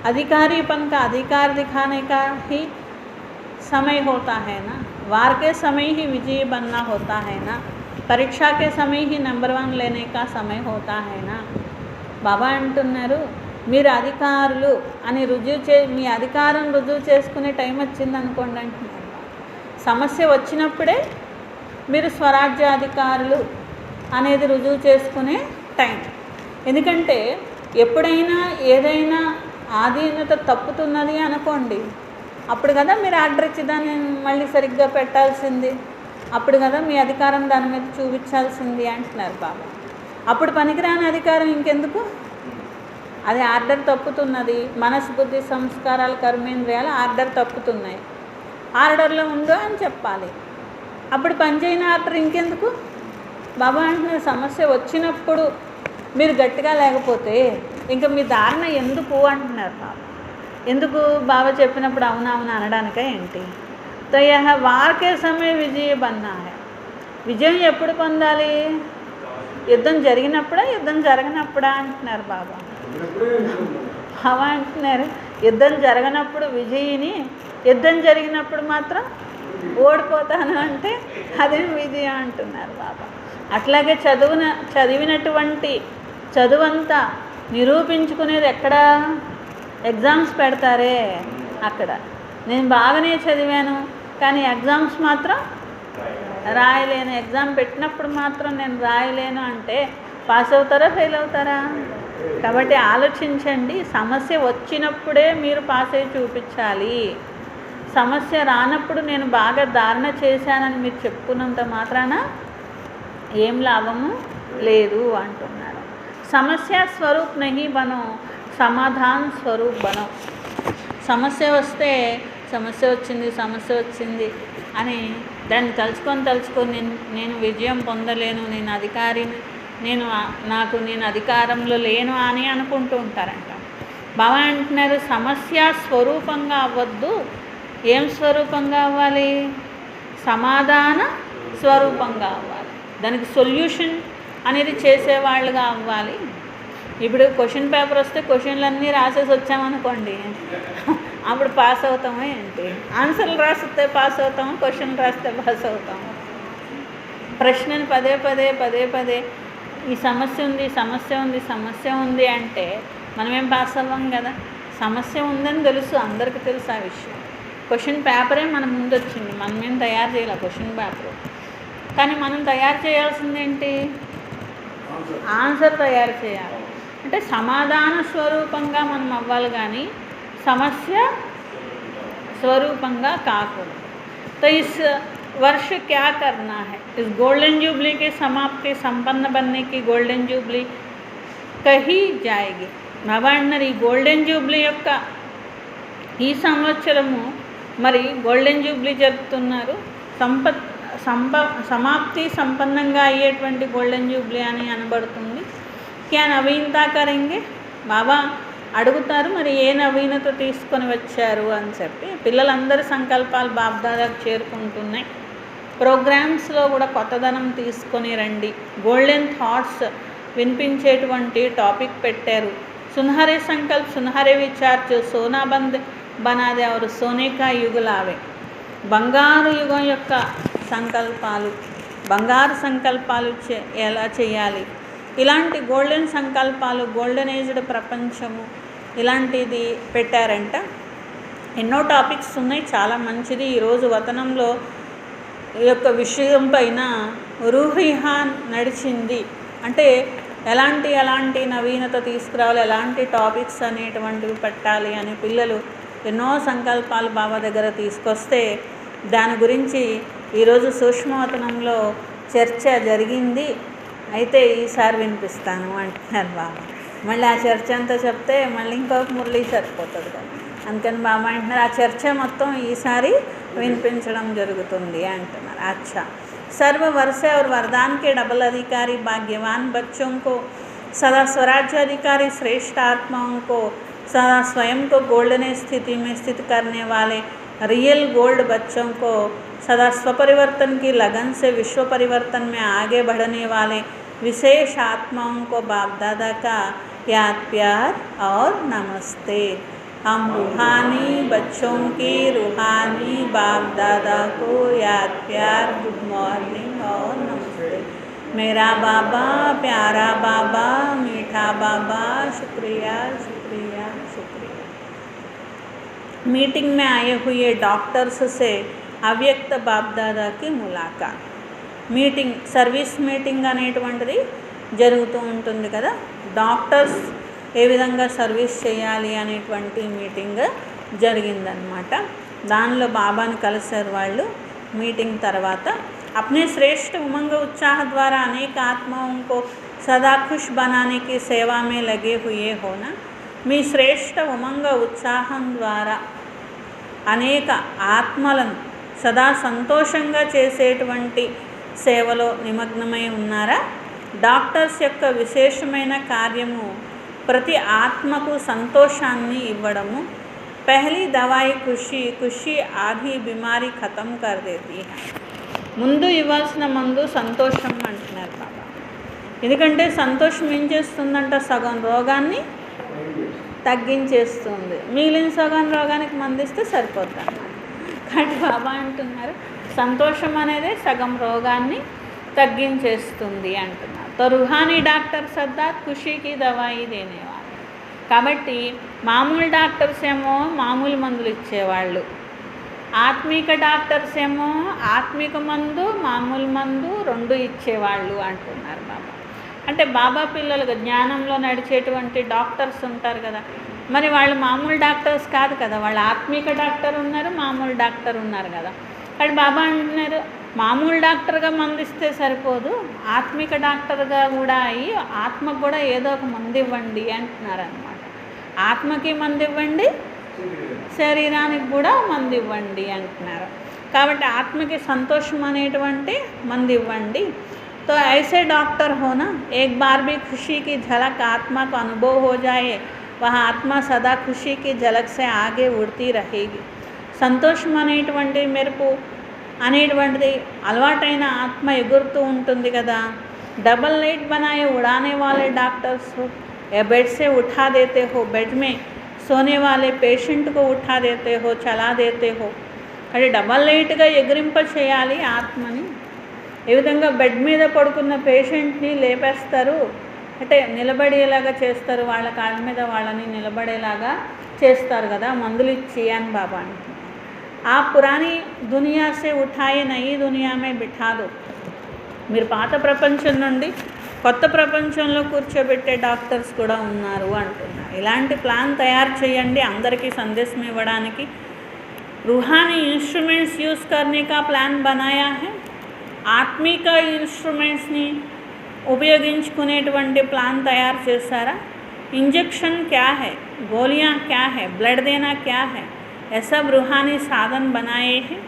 अधिकारीपन का अधिकार दिखाने का ही समय होता है ना. वार के समय ही विजयी बनना होता है ना. परीक्षा के समय ही नंबर 1 लेने का समय होता है ना. బాబా అంటున్నారు, మీరు అధికారులు అని మీ అధికారం రుజువు చేసుకునే టైం వచ్చింది అనుకోండి అంటున్నారు. సమస్య వచ్చినప్పుడే మీరు స్వరాజ్య అధికారులు అనేది రుజువు చేసుకునే టైం. ఎందుకంటే ఎప్పుడైనా ఏదైనా ఆధీనత తప్పుతున్నది అనుకోండి, అప్పుడు కదా మీరు ఆర్డర్ ఇచ్చి దాన్ని మళ్ళీ సరిగ్గా పెట్టాల్సింది, అప్పుడు కదా మీ అధికారం దాని మీద చూపించాల్సింది అంటున్నారు బాబా. అప్పుడు పనికిరాని అధికారం ఇంకెందుకు? అది ఆర్డర్ తప్పుతున్నది, మనసు బుద్ధి సంస్కారాలు కర్మేంద్రియాలు ఆర్డర్ తప్పుతున్నాయి, ఆర్డర్లో ఉందో అని చెప్పాలి. అప్పుడు పనిచేయని ఆర్డర్ ఇంకెందుకు? బాబా అంటున్నారు, సమస్య వచ్చినప్పుడు మీరు గట్టిగా లేకపోతే ఇంకా మీ ధారణ ఎందుకు అంటున్నారు బాబా. ఎందుకు బాబా చెప్పినప్పుడు అవునవును అనడానిక ఏంటి? తో యహ వార్కే సమయ విజయ బన్నా హై. విజయం ఎప్పుడు పొందాలి? యుద్ధం జరిగినప్పుడా యుద్ధం జరగనప్పుడా అంటున్నారు బాబా. బాబా అంటున్నారు, యుద్ధం జరగనప్పుడు విజయిని, యుద్ధం జరిగినప్పుడు మాత్రం ఓడిపోతాను అంటే అదేం విజయం అంటున్నారు బాబా. అట్లాగే చదివినటువంటి చదువంతా నిరూపించుకునేది ఎక్కడ? ఎగ్జామ్స్ పెడతారే అక్కడ. నేను బాగానే చదివాను కానీ ఎగ్జామ్స్ మాత్రం రాయలేను, ఎగ్జామ్ పెట్టినప్పుడు మాత్రం నేను రాయలేను అంటే పాస్ అవుతారా ఫెయిల్ అవుతారా? కాబట్టి ఆలోచించండి, సమస్య వచ్చినప్పుడే మీరు పాస్ అయ్యి చూపించాలి. సమస్య రానప్పుడు నేను బాగా ధారణ చేశానని మీరు చెప్పుకున్నంత మాత్రాన ఏం లాభము లేదు అంటున్నారు. సమస్య స్వరూప్ నహీ బనో, సమాధాన్ స్వరూప్ బనో. సమస్య వస్తే సమస్య వచ్చింది అని దాన్ని తలుచుకొని నేను విజయం పొందలేను, నేను అధికారిని, నేను అధికారంలో లేను అని అనుకుంటూ ఉంటారంట. బాబా అంటున్నారు, సమస్య స్వరూపంగా అవ్వద్దు. ఏం స్వరూపంగా అవ్వాలి? సమాధాన స్వరూపంగా అవ్వాలి. దానికి సొల్యూషన్ అనేది చేసేవాళ్ళుగా అవ్వాలి. ఇప్పుడు క్వశ్చన్ పేపర్ వస్తే క్వశ్చన్లన్నీ రాసేసి వచ్చామనుకోండి, అప్పుడు పాస్ అవుతామో ఏంటి? ఆన్సర్లు రాస్తే పాస్ అవుతాము, క్వశ్చన్ రాస్తే పాస్ అవుతాము. ప్రశ్నను పదే ఈ సమస్య ఉంది అంటే మనమేం పాస్ అవ్వం కదా. సమస్య ఉందని తెలుసు, అందరికీ తెలుసు ఆ విషయం. క్వశ్చన్ పేపరే మన ముందు వచ్చింది, మనమేం తయారు చేయాలి క్వశ్చన్ పేపర్. కానీ మనం తయారు చేయాల్సిందేంటి? ఆన్సర్ తయారు చేయాలి. అంటే సమాధాన స్వరూపంగా మనం అవ్వాలి కానీ సమస్య స్వరూపంగా కాకూడదు. तो इस वर्ष क्या करना है? इस गोल्डन जुबली के समाप्ति संपन्न बनने की गोल्डन जुबली कही जाएगी. బాబా అన్నారు, ఈ గోల్డెన్ జూబ్లీ యొక్క ఈ సంవత్సరము మరి గోల్డెన్ జూబ్లీ జరుపుతున్నారు. సమాప్తి సంపన్నంగా అయ్యేటువంటి గోల్డెన్ జూబ్లీ అని అనబడుతుంది. క్యా నవీనత కరెంగే? బాబా అడుగుతారు, మరి ఏ నవీనత తీసుకొని వచ్చారు అని చెప్పి. పిల్లలందరి సంకల్పాలు బాబ్దాదాకు చేరుకుంటున్నాయి. ప్రోగ్రామ్స్లో కూడా కొత్తదనం తీసుకొని రండి. గోల్డెన్ థాట్స్ వినిపించేటువంటి టాపిక్ పెట్టారు. సున్హరే సంకల్ప్ సున్హరే విచార్ जो सोना बंद बना दे और सोने का युग लावे. బంగారు యుగం యొక్క సంకల్పాలు, బంగారు సంకల్పాలు ఎలా చేయాలి, ఇలాంటి గోల్డెన్ సంకల్పాలు, గోల్డెన్ ఏజ్డ్ ప్రపంచము ఇలాంటిది పెట్టారంట. ఎన్నో టాపిక్స్ ఉన్నాయి, చాలా మంచిది. ఈరోజు వతనంలో ఈ యొక్క విషయం పైన రూహిహాన్ నడిచింది. అంటే ఎలాంటి నవీనత తీసుకురావాలి, ఎలాంటి టాపిక్స్ అనేటువంటివి పెట్టాలి అని పిల్లలు ఎన్నో సంకల్పాలు బాబా దగ్గర తీసుకొస్తే దాని గురించి ఈరోజు సూక్ష్మవతనంలో చర్చ జరిగింది, అయితే ఈసారి వినిపిస్తాను అంటున్నారు బాబా. మళ్ళీ ఆ చర్చ అంతా చెప్తే మళ్ళీ ఇంకొక మురళి సరిపోతుంది కదా, అందుకని బాబా అంటున్నారు ఆ చర్చ మొత్తం ఈసారి వినిపించడం జరుగుతుంది అంటున్నారు. అచ్చా, सर्व वर्ष और वरदान के डबल अधिकारी भाग्यवान बच्चों को, सदा स्वराज्य अधिकारी श्रेष्ठ आत्माओं को, सदा स्वयं को गोल्डन स्थिति में स्थित करने वाले रियल गोल्ड बच्चों को, सदा स्वपरिवर्तन की लगन से विश्व परिवर्तन में आगे बढ़ने वाले विशेष आत्माओं को बाप दादा का याद प्यार और नमस्ते। हम रूहानी बच्चों की रूहानी बाप दादा को याद प्यार गुड मॉर्निंग और नमस्ते। मेरा बाबा, प्यारा बाबा, मीठा बाबा, शुक्रिया शुक्रिया शुक्रिया। मीटिंग में आए हुए डॉक्टर्स से अव्यक्त बाप दादा की मुलाकात। మీటింగ్ సర్వీస్ మీటింగ్ అనేటువంటిది జరుగుతూ ఉంటుంది కదా, డాక్టర్స్ ఏ విధంగా సర్వీస్ చేయాలి అనేటువంటి మీటింగ్ జరిగిందనమాట. దానిలో బాబాను కలిసారు వాళ్ళు. మీటింగ్ తర్వాత अपने श्रेष्ठ उमंग उत्साह द्वारा अनेक आत्माओं को सदा खुश बनाने की सेवा में लगे हुए होना। మీ శ్రేష్ఠ ఉమంగ ఉత్సాహం ద్వారా అనేక ఆత్మలను సదా సంతోషంగా చేసేటువంటి సేవలో నిమగ్నమై ఉన్నారా? డాక్టర్స్ యొక్క విశేషమైన కార్యము ప్రతి ఆత్మకు సంతోషాన్ని ఇవ్వడము. పహలీ దవాయి ఖుషి, ఖుషి ఆधी बीमारी ఖతం కర్ దేతీ హై. ముందు ఇవ్వాల్సిన మందు సంతోషం అంటున్నారు బాబా. ఎందుకంటే సంతోషం ఏం చేస్తుందంట, సగం రోగాన్ని తగ్గించేస్తుంది, మిగిలిన సగం రోగానికి మందిస్తే సరిపోతుంది అన్నమాట. కానీ బాబా అంటున్నారు సంతోషం అనేది సగం రోగాన్ని తగ్గించేస్తుంది అంటున్నారు. తో రూహానీ డాక్టర్ సద్దాత్ ఖుషీకి దవాయి దేనేవాళ్ళు. కాబట్టి మామూలు డాక్టర్స్ ఏమో మామూలు మందులు ఇచ్చేవాళ్ళు, ఆత్మిక డాక్టర్స్ ఏమో ఆత్మిక మందు మామూలు మందు రెండు ఇచ్చేవాళ్ళు అంటున్నారు బాబా. అంటే బాబా పిల్లలుగా జ్ఞానంలో నడిచేటువంటి డాక్టర్స్ ఉంటారు కదా, మరి వాళ్ళు మామూలు డాక్టర్స్ కాదు కదా, వాళ్ళు ఆత్మిక డాక్టర్ ఉన్నారు, మామూలు డాక్టర్ ఉన్నారు కదా. కానీ బాబా అంటున్నారు మామూలు డాక్టర్గా మందిస్తే సరిపోదు, ఆత్మిక డాక్టర్గా కూడా అయ్యి ఆత్మకు కూడా ఏదో ఒక మందు ఇవ్వండి అంటున్నారు అన్నమాట. ఆత్మకి మందు ఇవ్వండి, శరీరానికి కూడా మందు ఇవ్వండి అంటున్నారు. కాబట్టి ఆత్మకి సంతోషం అనేటువంటి మందు ఇవ్వండి. तो ऐसे डॉक्टर हो ना, एक बार भी खुशी की झलक आत्मा को अनुभव हो जाए, वह आत्मा सदा खुशी की झलक से आगे उड़ती रहेगी. సంతోషం అనేటువంటి మెరుపు అనేటువంటిది అలవాటైన ఆత్మ ఎగురుతూ ఉంటుంది కదా. डबल लाइट बनाए उड़ाने वाले डॉक्टर्स हो या बेड से उठा देते हो, बेड में सोने वाले पेशेंट को उठा देते हो, चला देते हो. అది డబల్ లైట్గా ఎగిరింప చేయాలి ఆత్మని. ఏ విధంగా బెడ్ మీద పడుకున్న పేషెంట్ని లేపేస్తారు, అంటే నిలబడేలాగా చేస్తారు, వాళ్ళ కాళ్ళ మీద వాళ్ళని నిలబడేలాగా చేస్తారు కదా మందులు ఇచ్చి అని బాబా అంటున్నారు. ఆ పురాణి దునియా సే ఉఠాయి నయి దునియా మే బిఠా దో. మీరు పాత ప్రపంచం నుండి కొత్త ప్రపంచంలో కూర్చోబెట్టే డాక్టర్స్ కూడా ఉన్నారు అంటున్నారు. ఇలాంటి ప్లాన్ తయారు చేయండి అందరికీ సందేశం ఇవ్వడానికి. रूहानी इंस्ट्रूमेंट्स यूज़ करने का प्लान बनाया है. ఆత్మిక ఇన్స్ట్రుమెంట్స్ని ఉపయోగించుకునేటువంటి ప్లాన్ తయారు చేశారా? ఇంజెక్షన్ క్యా హై, గోలియా క్యా హై, బ్లడ్ దేనా క్యా హై, ఏ సబ్ రూహానీ సాధన్ బనాయే హై.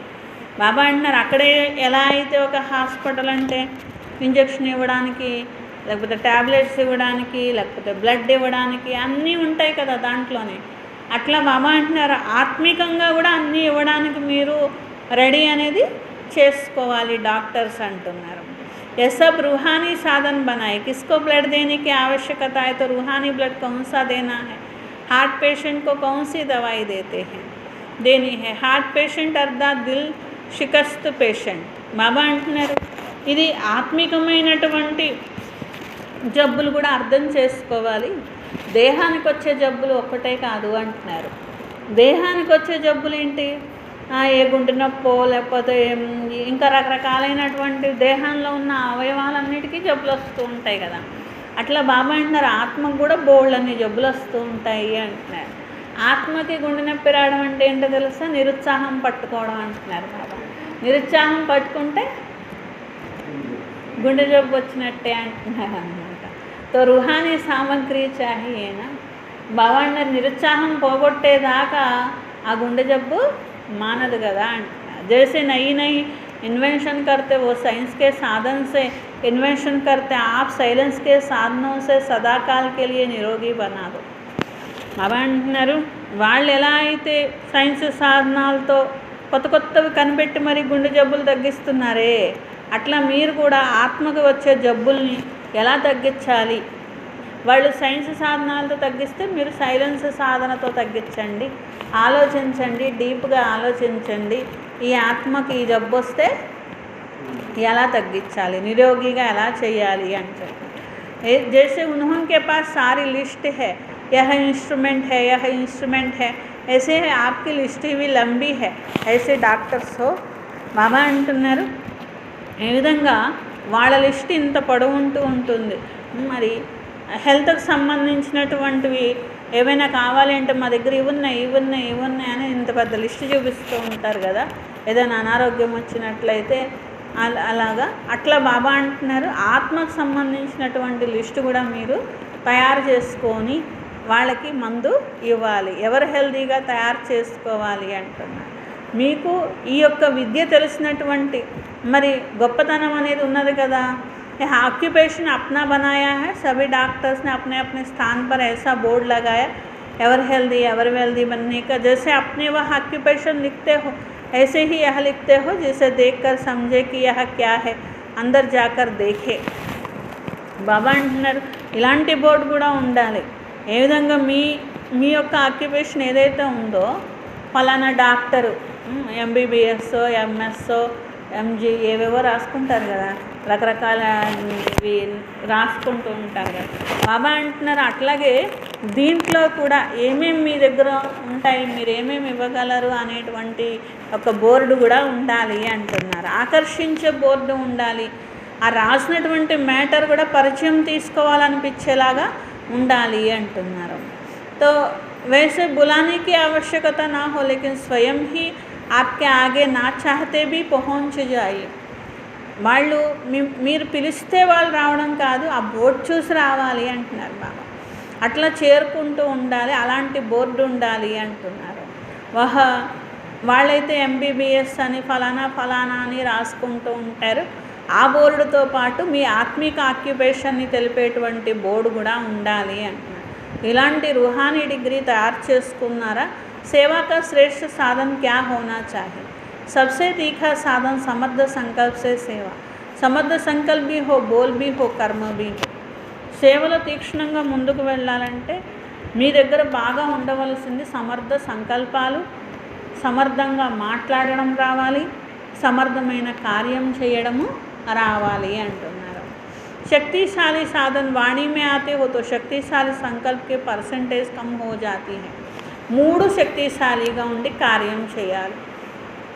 బాబా అంటున్నారు అక్కడే ఎలా అయితే ఒక హాస్పిటల్ అంటే ఇంజెక్షన్ ఇవ్వడానికి, లేకపోతే ట్యాబ్లెట్స్ ఇవ్వడానికి, లేకపోతే బ్లడ్ ఇవ్వడానికి అన్నీ ఉంటాయి కదా దాంట్లోనే, అట్లా బాబా అంటున్నారు ఆత్మికంగా కూడా అన్నీ ఇవ్వడానికి మీరు రెడీ అనేది చేసుకోవాలి డాక్టర్స్ అంటున్నారు. ये सब रूहानी साधन बनाए. किसको ब्लड देने की आवश्यकता है, तो रूहानी ब्लड कौन सा देना है, हार्ट पेशेंट को कौन सी दवाई देते हैं देनी है. हार्ट पेशेंट अर्थात दिल शिकस्त पेशेंट. బాబా అంటున్నారు ఇది ఆత్మికమైనటువంటి జబ్బులు కూడా అర్థం చేసుకోవాలి. దేహానికి వచ్చే జబ్బులు ఒక్కటే కాదు అంటున్నారు. దేహానికి వచ్చే జబ్బులు ఏంటి, ఏ గుండె నొప్పో లేకపోతే ఇంకా రకరకాలైనటువంటి దేహంలో ఉన్న అవయవాలన్నిటికీ జబ్బులు వస్తూ ఉంటాయి కదా. అట్లా బాబా అంటున్నారు ఆత్మకు కూడా బోల్డన్ని జబ్బులు వస్తూ ఉంటాయి అంటున్నారు. ఆత్మకి గుండె నొప్పి రావడం అంటే ఏంటో తెలుసా, నిరుత్సాహం పట్టుకోవడం అంటున్నారు బాబా. నిరుత్సాహం పట్టుకుంటే గుండె జబ్బు వచ్చినట్టే అంటున్నారు అన్నమాట. తో రుహానీ సామగ్రి చాహియేనా. బాబా అన్నారు నిరుత్సాహం పోగొట్టేదాకా ఆ గుండె జబ్బు మానదు కదా అంటున్నారు. జैसे नई नई इन्वेंशन करते वो साइंस के साधन से इन्वेंशन करते, आप साइलेंस के साधनों से सदाकाल के लिए निरोगी बना दो. బాబా అంటున్నారు వాళ్ళు ఎలా అయితే సైన్స్ సాధనాలతో కొత్త కొత్తవి కనిపెట్టి మరి గుండె జబ్బులు తగ్గిస్తున్నారే, అట్లా మీరు కూడా ఆత్మకు వచ్చే జబ్బుల్ని ఎలా తగ్గించాలి. వాళ్ళు సైన్స్ సాధనాలతో తగ్గిస్తే మీరు సైలెన్స్ సాధనతో తగ్గించండి. ఆలోచించండి, డీప్గా ఆలోచించండి. ఈ ఆత్మకి ఈ జబ్బు వస్తే ఎలా తగ్గించాలి, నిరోగిగా ఎలా చేయాలి అని చెప్పి. जैसे उन्होंने पास सारी लिस्ट है, यह इंस्ट्रूमेंट है, यह इंस्ट्रूमेंट है, ऐसे है आपकी लिस्ट भी लंबी है. ऐसे డాక్టర్స్ బాబా అంటున్నారు ఏ విధంగా వాళ్ళ లిస్ట్ ఇంత పొడవుంటూ ఉంటుంది. మరి హెల్త్కి సంబంధించినటువంటివి ఏవైనా కావాలి అంటే మా దగ్గర ఇవున్నాయి అని ఇంత పెద్ద లిస్ట్ చూపిస్తూ ఉంటారు కదా. ఏదైనా అనారోగ్యం వచ్చినట్లయితే అలాగా అట్లా బాబా అంటున్నారు ఆత్మకు సంబంధించినటువంటి లిస్టు కూడా మీరు తయారు చేసుకొని వాళ్ళకి మందు ఇవ్వాలి. ఎవరు హెల్తీగా తయారు చేసుకోవాలి అంటున్నారు. మీకు ఈ యొక్క విద్య తెలిసినటువంటి మరి గొప్పతనం అనేది ఉన్నది కదా. ऑक्यूपेशन अपना बनाया है, सभी डॉक्टर्स ने अपने अपने स्थान पर ऐसा बोर्ड लगाया एवर हेल्दी एवर वेल्दी बनने का. जैसे अपने वह ऑक्यूपेशन लिखते हो ऐसे ही यह लिखते हो, जिसे देखकर समझे कि यह क्या है, अंदर जाकर देखे. బాబా అంటున్నారు ఇలాంటి బోర్డు కూడా ఉండాలి. ఏ విధంగా మీ యొక్క ఆక్యుపేషన్ ఏదైతే ఉందో ఫలానా డాక్టరు ఎంబీబీఎస్ ఎంఎస్ ఎంజీ ఏవేవో రాసుకుంటారు కదా, రకరకాల ఇవి రాసుకుంటూ ఉంటారు కదా. బాబా అంటున్నారు అట్లాగే దీంట్లో కూడా ఏమేమి మీ దగ్గర ఉంటాయి, మీరు ఏమేమి ఇవ్వగలరు అనేటువంటి ఒక బోర్డు కూడా ఉండాలి అంటున్నారు. ఆకర్షించే బోర్డు ఉండాలి. ఆ రాసినటువంటి మ్యాటర్ కూడా పరిచయం తీసుకోవాలనిపించేలాగా ఉండాలి అంటున్నారు. तो वैसे बुलाने की आवश्यकता ना हो, लेकिन स्वयं ही आपके आगे ना चाहते भी पहुंच जाए. వాళ్ళు మీరు పిలిస్తే వాళ్ళు రావడం కాదు, ఆ బోర్డు చూసి రావాలి అంటున్నారు బాబా. అట్లా చేరుకుంటూ ఉండాలి, అలాంటి బోర్డు ఉండాలి అంటున్నారు. వాళ్ళైతే ఎంబీబీఎస్ అని ఫలానా అని రాసుకుంటూ ఉంటారు. ఆ బోర్డుతో పాటు మీ ఆత్మిక ఆక్యుపేషన్ని తెలిపేటువంటి బోర్డు కూడా ఉండాలి అంటున్నారు. ఇలాంటి रूहानी डिग्री तैयार చేసుకున్నారా. सेवा का श्रेष्ठ साधन क्या होना चाहिए. सबसे तीखा साधन समर्थ संकल्प से सेवा. समर्थ संकल्प भी हो, बोल भी हो, कर्म भी हो. సేవలో తీక్షణంగా ముందుకు వెళ్ళాలంటే మీ దగ్గర బాగా ఉండవలసింది సమర్థ సంకల్పాలు, సమర్థంగా మాట్లాడడం రావాలి, సమర్థమైన కార్యం చేయడము రావాలి అంటున్నారు. शक्तिशाली साधन वाणी में आते हो तो शक्तिशाली संकल्प के परसेंटेज कम हो जाती है. 3 శక్తిశాలిగా ఉండి కార్యం చేయాలి.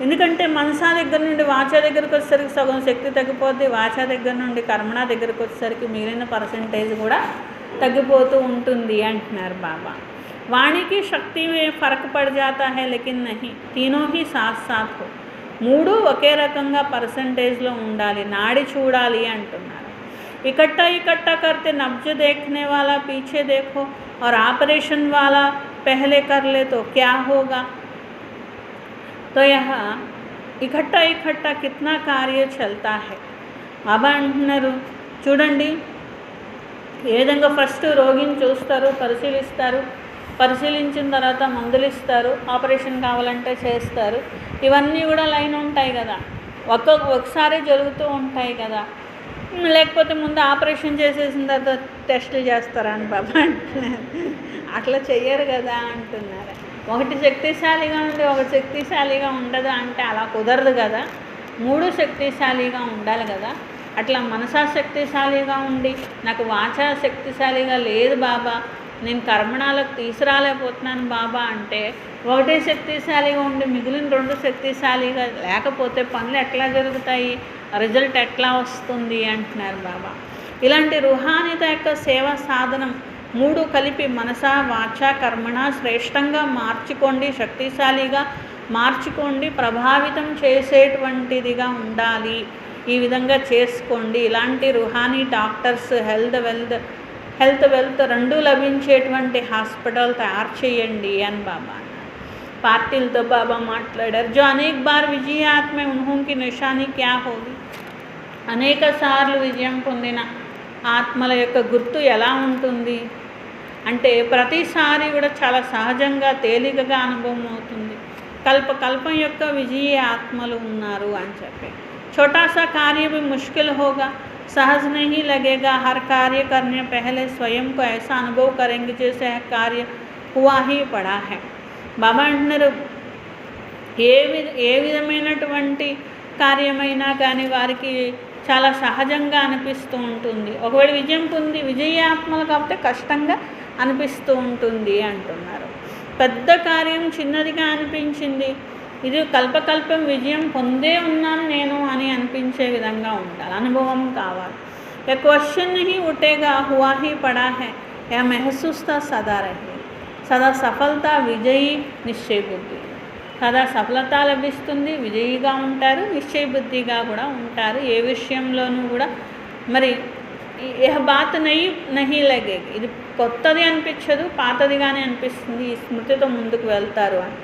ఎందుకంటే మనసా దగ్గర నుండి వాచా దగ్గరకు వచ్చేసరికి సగం శక్తి తగ్గిపోద్ది, వాచా దగ్గర నుండి కర్మణ దగ్గరకు వచ్చేసరికి మిగిలిన పర్సెంటేజ్ కూడా తగ్గిపోతూ ఉంటుంది అంటున్నారు బాబా. వాణికి శక్తి में फर्क पड़ जाता है लेकिन नहीं, तीनों ही साथ साथ हो. 3 ఒకే రకంగా పర్సెంటేజ్లో ఉండాలి, నాడి చూడాలి అంటున్నారు. इकट्ठा करते नब्ज देखने वाला पीछे देखो और ऑपरेशन वाला पहले कर ले तो क्या होगा. तो यहाँ इकट्ठा कितना कार्य चलता है. బాబా అంటున్నారు చూడండి ఏ విధంగా ఫస్ట్ రోగిని చూస్తారు, పరిశీలించిన తర్వాత మందులు ఇస్తారు, ఆపరేషన్ కావాలంటే చేస్తారు. ఇవన్నీ కూడా లైన్ ఉంటాయి కదా, ఒకసారి జరుగుతూ ఉంటాయి కదా. లేకపోతే ముందు ఆపరేషన్ చేసేసిన తర్వాత టెస్టులు చేస్తారా అని బాబా అంటున్నారు. అట్లా చెయ్యరు కదా అంటున్నారు. ఒకటి శక్తిశాలిగా ఉండి ఒకటి శక్తిశాలిగా ఉండదు అంటే అలా కుదరదు కదా. 3 శక్తిశాలిగా ఉండాలి కదా. అట్లా మనసా శక్తిశాలిగా ఉండి నాకు వాచా శక్తిశాలిగా లేదు బాబా, నేను కర్మణాలకు తీసుకురాలేకపోతున్నాను బాబా అంటే ఒకటే శక్తిశాలిగా ఉండి మిగిలిన 2 శక్తిశాలిగా లేకపోతే పనులు ఎట్లా జరుగుతాయి, రిజల్ట్ ఎట్లా వస్తుంది అంటున్నారు బాబా. ఇలాంటి రుహానిత యొక్క సేవా సాధనం 3 కలిపి మనసా వాచా కర్మణ శ్రేష్టంగా మార్చుకోండి, శక్తిశాలిగా మార్చుకోండి, ప్రభావితం చేసేటువంటిదిగా ఉండాలి. ఈ విధంగా చేసుకోండి, ఇలాంటి రుహానీ డాక్టర్స్, హెల్త్ వెల్త్ రెండూ లభించేటువంటి హాస్పిటల్ తయారు చేయండి అని బాబా అన్నారు. పార్టీలతో బాబా మాట్లాడారు. జో అనేక బార్ విజయాత్ మే ఉన్హోంకి నిషానీ క్యా హోగి, అనేక సార్లు విజయం పొందిన ఆత్మల యొక్క గుర్తు ఎలా ఉంటుంది అంటే ప్రతిసారి కూడా చాలా సహజంగా తేలికగా అనుభవం అవుతుంది. కల్పం యొక్క విజయ ఆత్మలు ఉన్నారు అని చెప్పి. छोटा सा कार्य भी मुश्किल होगा, सहज नहीं लगेगा. हर कार्य करने पहले स्वयं को ऐसा अनुभव करेंगे जैसे कार्य हुआ ही पड़ा है. బాబా అంటున్నారు, ఏ విధమైనటువంటి కార్యమైనా కానీ వారికి చాలా సహజంగా అనిపిస్తూ ఉంటుంది. ఒకవేళ విజయం పొంది విజయాత్మలు కాకపోతే కష్టంగా అనిపిస్తూ ఉంటుంది అంటున్నారు. పెద్ద కార్యం చిన్నదిగా అనిపించింది, ఇది కల్పం విజయం పొందే ఉన్నాను నేను అని అనిపించే విధంగా ఉండాలి, అనుభవం కావాలి. ఏ క్వశ్చన్ ही उठेगा हुआ ही पड़ा है, या महसूसता सदा रहे. సదా సఫలత విజయీ నిశ్చయ బుద్ధి, సదా సఫలత లభిస్తుంది, విజయిగా ఉంటారు, నిశ్చయ బుద్ధిగా కూడా ఉంటారు. ఏ విషయంలోనూ కూడా మరి ఏ బాత్ నహీ లగేగి, ఇది కొత్తది అనిపించదు, పాతదిగానే అనిపిస్తుంది, ఈ స్మృతితో ముందుకు వెళ్తారు అని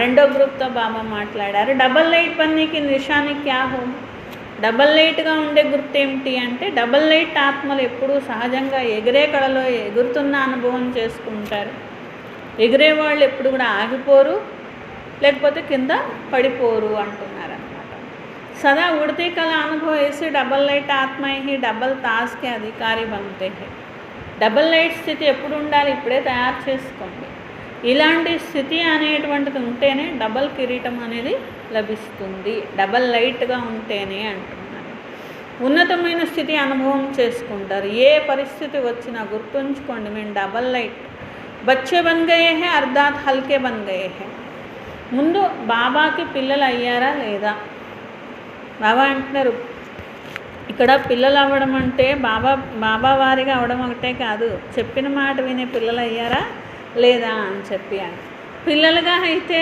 రెండో గ్రూప్తో బాబా మాట్లాడారు. డబల్ లైట్ పన్నీకి నిషాని క్యా హో, డబల్ లైట్గా ఉండే గుర్తు ఏమిటి అంటే డబల్ లైట్ ఆత్మలు ఎప్పుడూ సహజంగా ఎగిరే కళలో ఎగురుతున్న అనుభవం చేసుకుంటారు. ఎగిరే వాళ్ళు ఎప్పుడు కూడా ఆగిపోరు, లేకపోతే కింద పడిపోరు అంటున్నారన్నమాట. సదా ఉడితే కళ అనుభవం వేసి డబల్ లైట్ ఆత్మ హీ డబల్ తాజ్కి అధికారి బంతే హై. డబల్ లైట్ స్థితి ఎప్పుడు ఉండాలి, ఇప్పుడే తయారు చేసుకోండి. ఇలాంటి స్థితి అనేటువంటిది ఉంటేనే డబల్ కిరీటం అనేది లభిస్తుంది, డబల్ లైట్గా ఉంటేనే అంటున్నారు. ఉన్నతమైన స్థితి అనుభవం చేసుకుంటారు. ఏ పరిస్థితి వచ్చినా గుర్తుంచుకోండి, మేము డబల్ లైట్ బచ్చే బన్ గయే హై అర్ధాత్ హల్కే బన్ గయే హై. ముందు బాబాకి పిల్లలు అయ్యారా లేదా, బాబా అంటున్నారు ఇక్కడ పిల్లలు అవ్వడం అంటే బాబా వారిగా అవడం ఒకటే కాదు, చెప్పిన మాట వినే పిల్లలు అయ్యారా లేదా అని చెప్పి పిల్లలుగా అయితే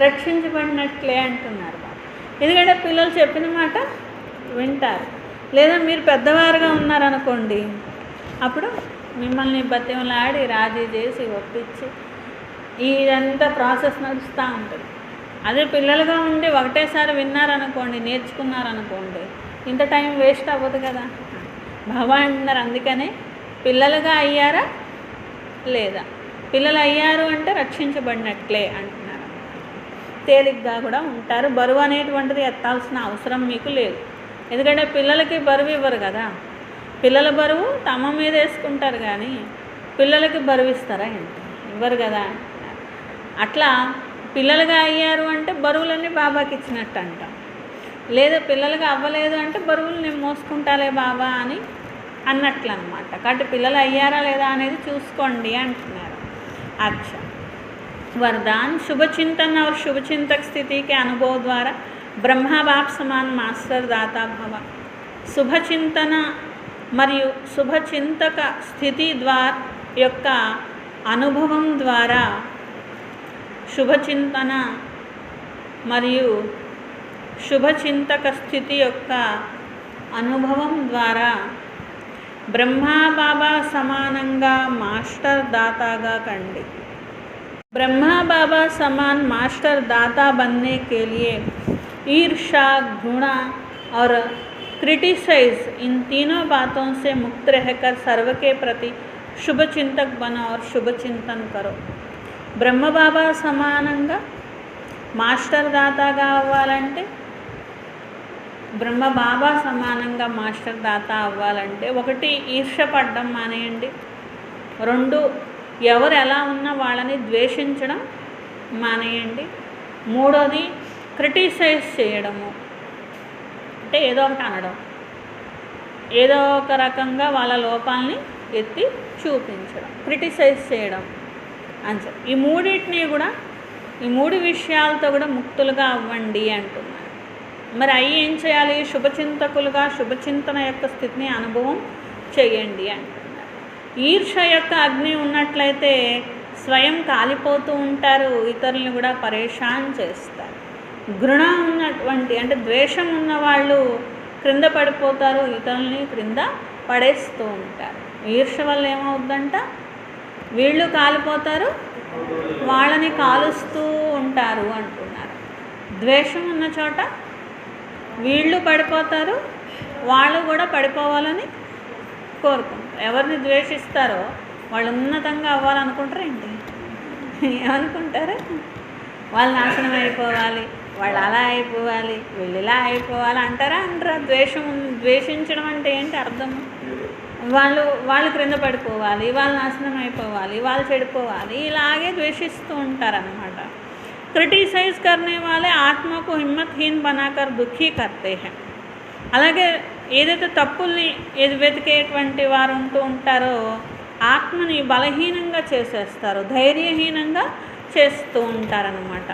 రక్షించబడినట్లే అంటున్నారు బాబా. ఎందుకంటే పిల్లలు చెప్పిన మాట వింటారు. లేదా మీరు పెద్దవారుగా ఉన్నారనుకోండి, అప్పుడు మిమ్మల్ని బతిమలాడి రాజీ చేసి ఒప్పించి ఇదంతా ప్రాసెస్ నడుస్తూ ఉంటుంది. అదే పిల్లలుగా ఉండి ఒకటేసారి విన్నారనుకోండి, నేర్చుకున్నారనుకోండి, ఇంత టైం వేస్ట్ అవ్వదు కదా. బాబా అంటున్నారు అందుకనే పిల్లలుగా అయ్యారా లేదా, పిల్లలు అయ్యారు అంటే రక్షించబడినట్లే అంటున్నారు. తేలిగ్గా కూడా ఉంటారు, బరువు అనేటువంటిది ఎత్తాల్సిన అవసరం మీకు లేదు. ఎందుకంటే పిల్లలకి బరువు ఇవ్వరు కదా, పిల్లల బరువు తమ మీద వేసుకుంటారు కానీ పిల్లలకి బరువు ఇస్తారా ఏంటి, ఇవ్వరు కదా. అట్లా పిల్లలుగా అయ్యారు అంటే బరువులన్నీ బాబాకి ఇచ్చినట్టు అంటాం. లేదా పిల్లలుగా అవ్వలేదు అంటే బరువులు నేను మోసుకుంటాలే బాబా అని అన్నట్లు అనమాట. కాబట్టి పిల్లలు అయ్యారా లేదా అనేది చూసుకోండి అంటున్నారు. अच्छा, वरदान शुभ चिंतन और शुभ चिंतक स्थिति के अनुभव द्वारा ब्रह्मा बाप समान मास्टर दाता भव. शुभ चिंतन మరియు శుభ చింతక స్థితి యొక్క అనుభవం ద్వారా, శుభచింతన మరియు శుభచింతక స్థితి యొక్క అనుభవం ద్వారా బ్రహ్మా బాబా సమానంగా మాస్టర్ दाताగా కండి. ब्रह्मा बाबा समान मास्टर दाता बनने के लिए ईर्ष्या, घृणा और क्रिटिसाइज इन तीनों बातों से मुक्त रहकर सर्व के प्रति शुभ चिंतक बनो और शुभ चिंतन करो. ब्रह्म बाबा సమానంగా మాస్టర్ దాతాగా అవ్వాలంటే, బ్రహ్మ బాబా సమానంగా మాస్టర్ దాత అవ్వాలంటే ఒకటి ఈర్ష్యపడడం మానేయండి. రెండు, ఎవరు ఎలా ఉన్నా వాళ్ళని ద్వేషించడం మానేయండి. మూడోది క్రిటిసైజ్ చేయడము, అంటే ఏదో ఒకటి అనడం, ఏదో ఒక రకంగా వాళ్ళ లోపాలని ఎత్తి చూపించడం, క్రిటిసైజ్ చేయడం అని చెప్పి ఈ మూడింటిని కూడా, ఈ మూడు విషయాలతో కూడా ముక్తులుగా అవ్వండి అంటున్నారు. మరి అవి ఏం చేయాలి, శుభచింతకులుగా శుభచింతన యొక్క స్థితిని అనుభవం చేయండి అంటున్నారు. ఈర్ష యొక్క అగ్ని ఉన్నట్లయితే స్వయం కాలిపోతూ ఉంటారు, ఇతరులను కూడా పరేషాన్ చేస్తారు. ఘృణ ఉన్నటువంటి అంటే ద్వేషం ఉన్నవాళ్ళు క్రింద పడిపోతారు, ఇతరుల్ని క్రింద పడేస్తూ ఉంటారు. ఈర్ష్య వల్ల ఏమవుద్దంట, వీళ్ళు కాలిపోతారు, వాళ్ళని కాలుస్తూ ఉంటారు అంటున్నారు. ద్వేషం ఉన్న చోట వీళ్ళు పడిపోతారు, వాళ్ళు కూడా పడిపోవాలని కోరుకుంటారు. ఎవరిని ద్వేషిస్తారో వాళ్ళు ఉన్నతంగా అవ్వాలనుకుంటారు ఏంటి, ఏమనుకుంటారు, వాళ్ళు నాశనం అయిపోవాలి, వాళ్ళు అలా అయిపోవాలి, వీళ్ళు ఇలా అయిపోవాలి అంటారా అంటారా? ద్వేషించడం అంటే ఏంటి అర్థం? వాళ్ళు క్రింద పడిపోవాలి, వాళ్ళు నాశనం అయిపోవాలి, వాళ్ళు చెడిపోవాలి, ఇలాగే ద్వేషిస్తూ ఉంటారనమాట. క్రిటిసైజ్ करने वाले आत्मा को हिम्मतहीन बनाकर दुखी करते हैं. అలాగే ఏదైతే తప్పుల్ని వెతికేటువంటి వారు ఉంటూ ఉంటారో ఆత్మని బలహీనంగా చేసేస్తారు, ధైర్యహీనంగా చేస్తూ ఉంటారనమాట.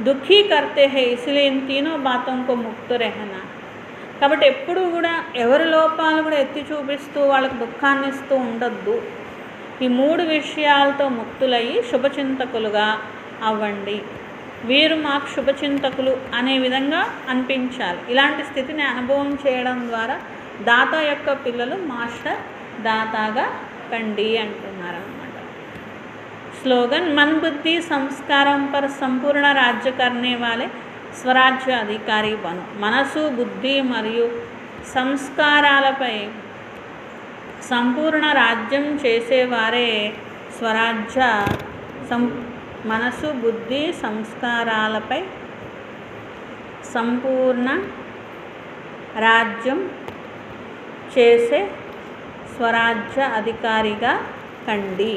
దుఃఖీ కర్తే హై ఇసిలే ఇన్ తీనో బాతోంకో ముక్త రెహనా. కాబట్టి ఎప్పుడు కూడా ఎవరి లోపాలు కూడా ఎత్తి చూపిస్తూ వాళ్ళకు దుఃఖాన్ని ఇస్తూ ఉండొద్దు. ఈ 3 విషయాలతో ముక్తులయ్యి శుభచింతకులుగా అవ్వండి. వీరు మాకు శుభచింతకులు అనే విధంగా అనిపించాలి. ఇలాంటి స్థితిని అనుభవం చేయడం ద్వారా దాత యొక్క పిల్లలు మాస్టర్ దాతాగా కండి అంటున్నారన్నమాట. స్లోగన్ मन बुद्धि సంస్కారం पर సంపూర్ణ రాజ్య करने वाले స్వరాజ్య అధికారి బను. మనసు, బుద్ధి మరియు సంస్కారాలపై సంపూర్ణ రాజ్యం చేసేవారే స్వరాజ్య మనసు, బుద్ధి, సంస్కారాలపై సంపూర్ణ రాజ్యం చేసే స్వరాజ్య అధికారిగా కండి.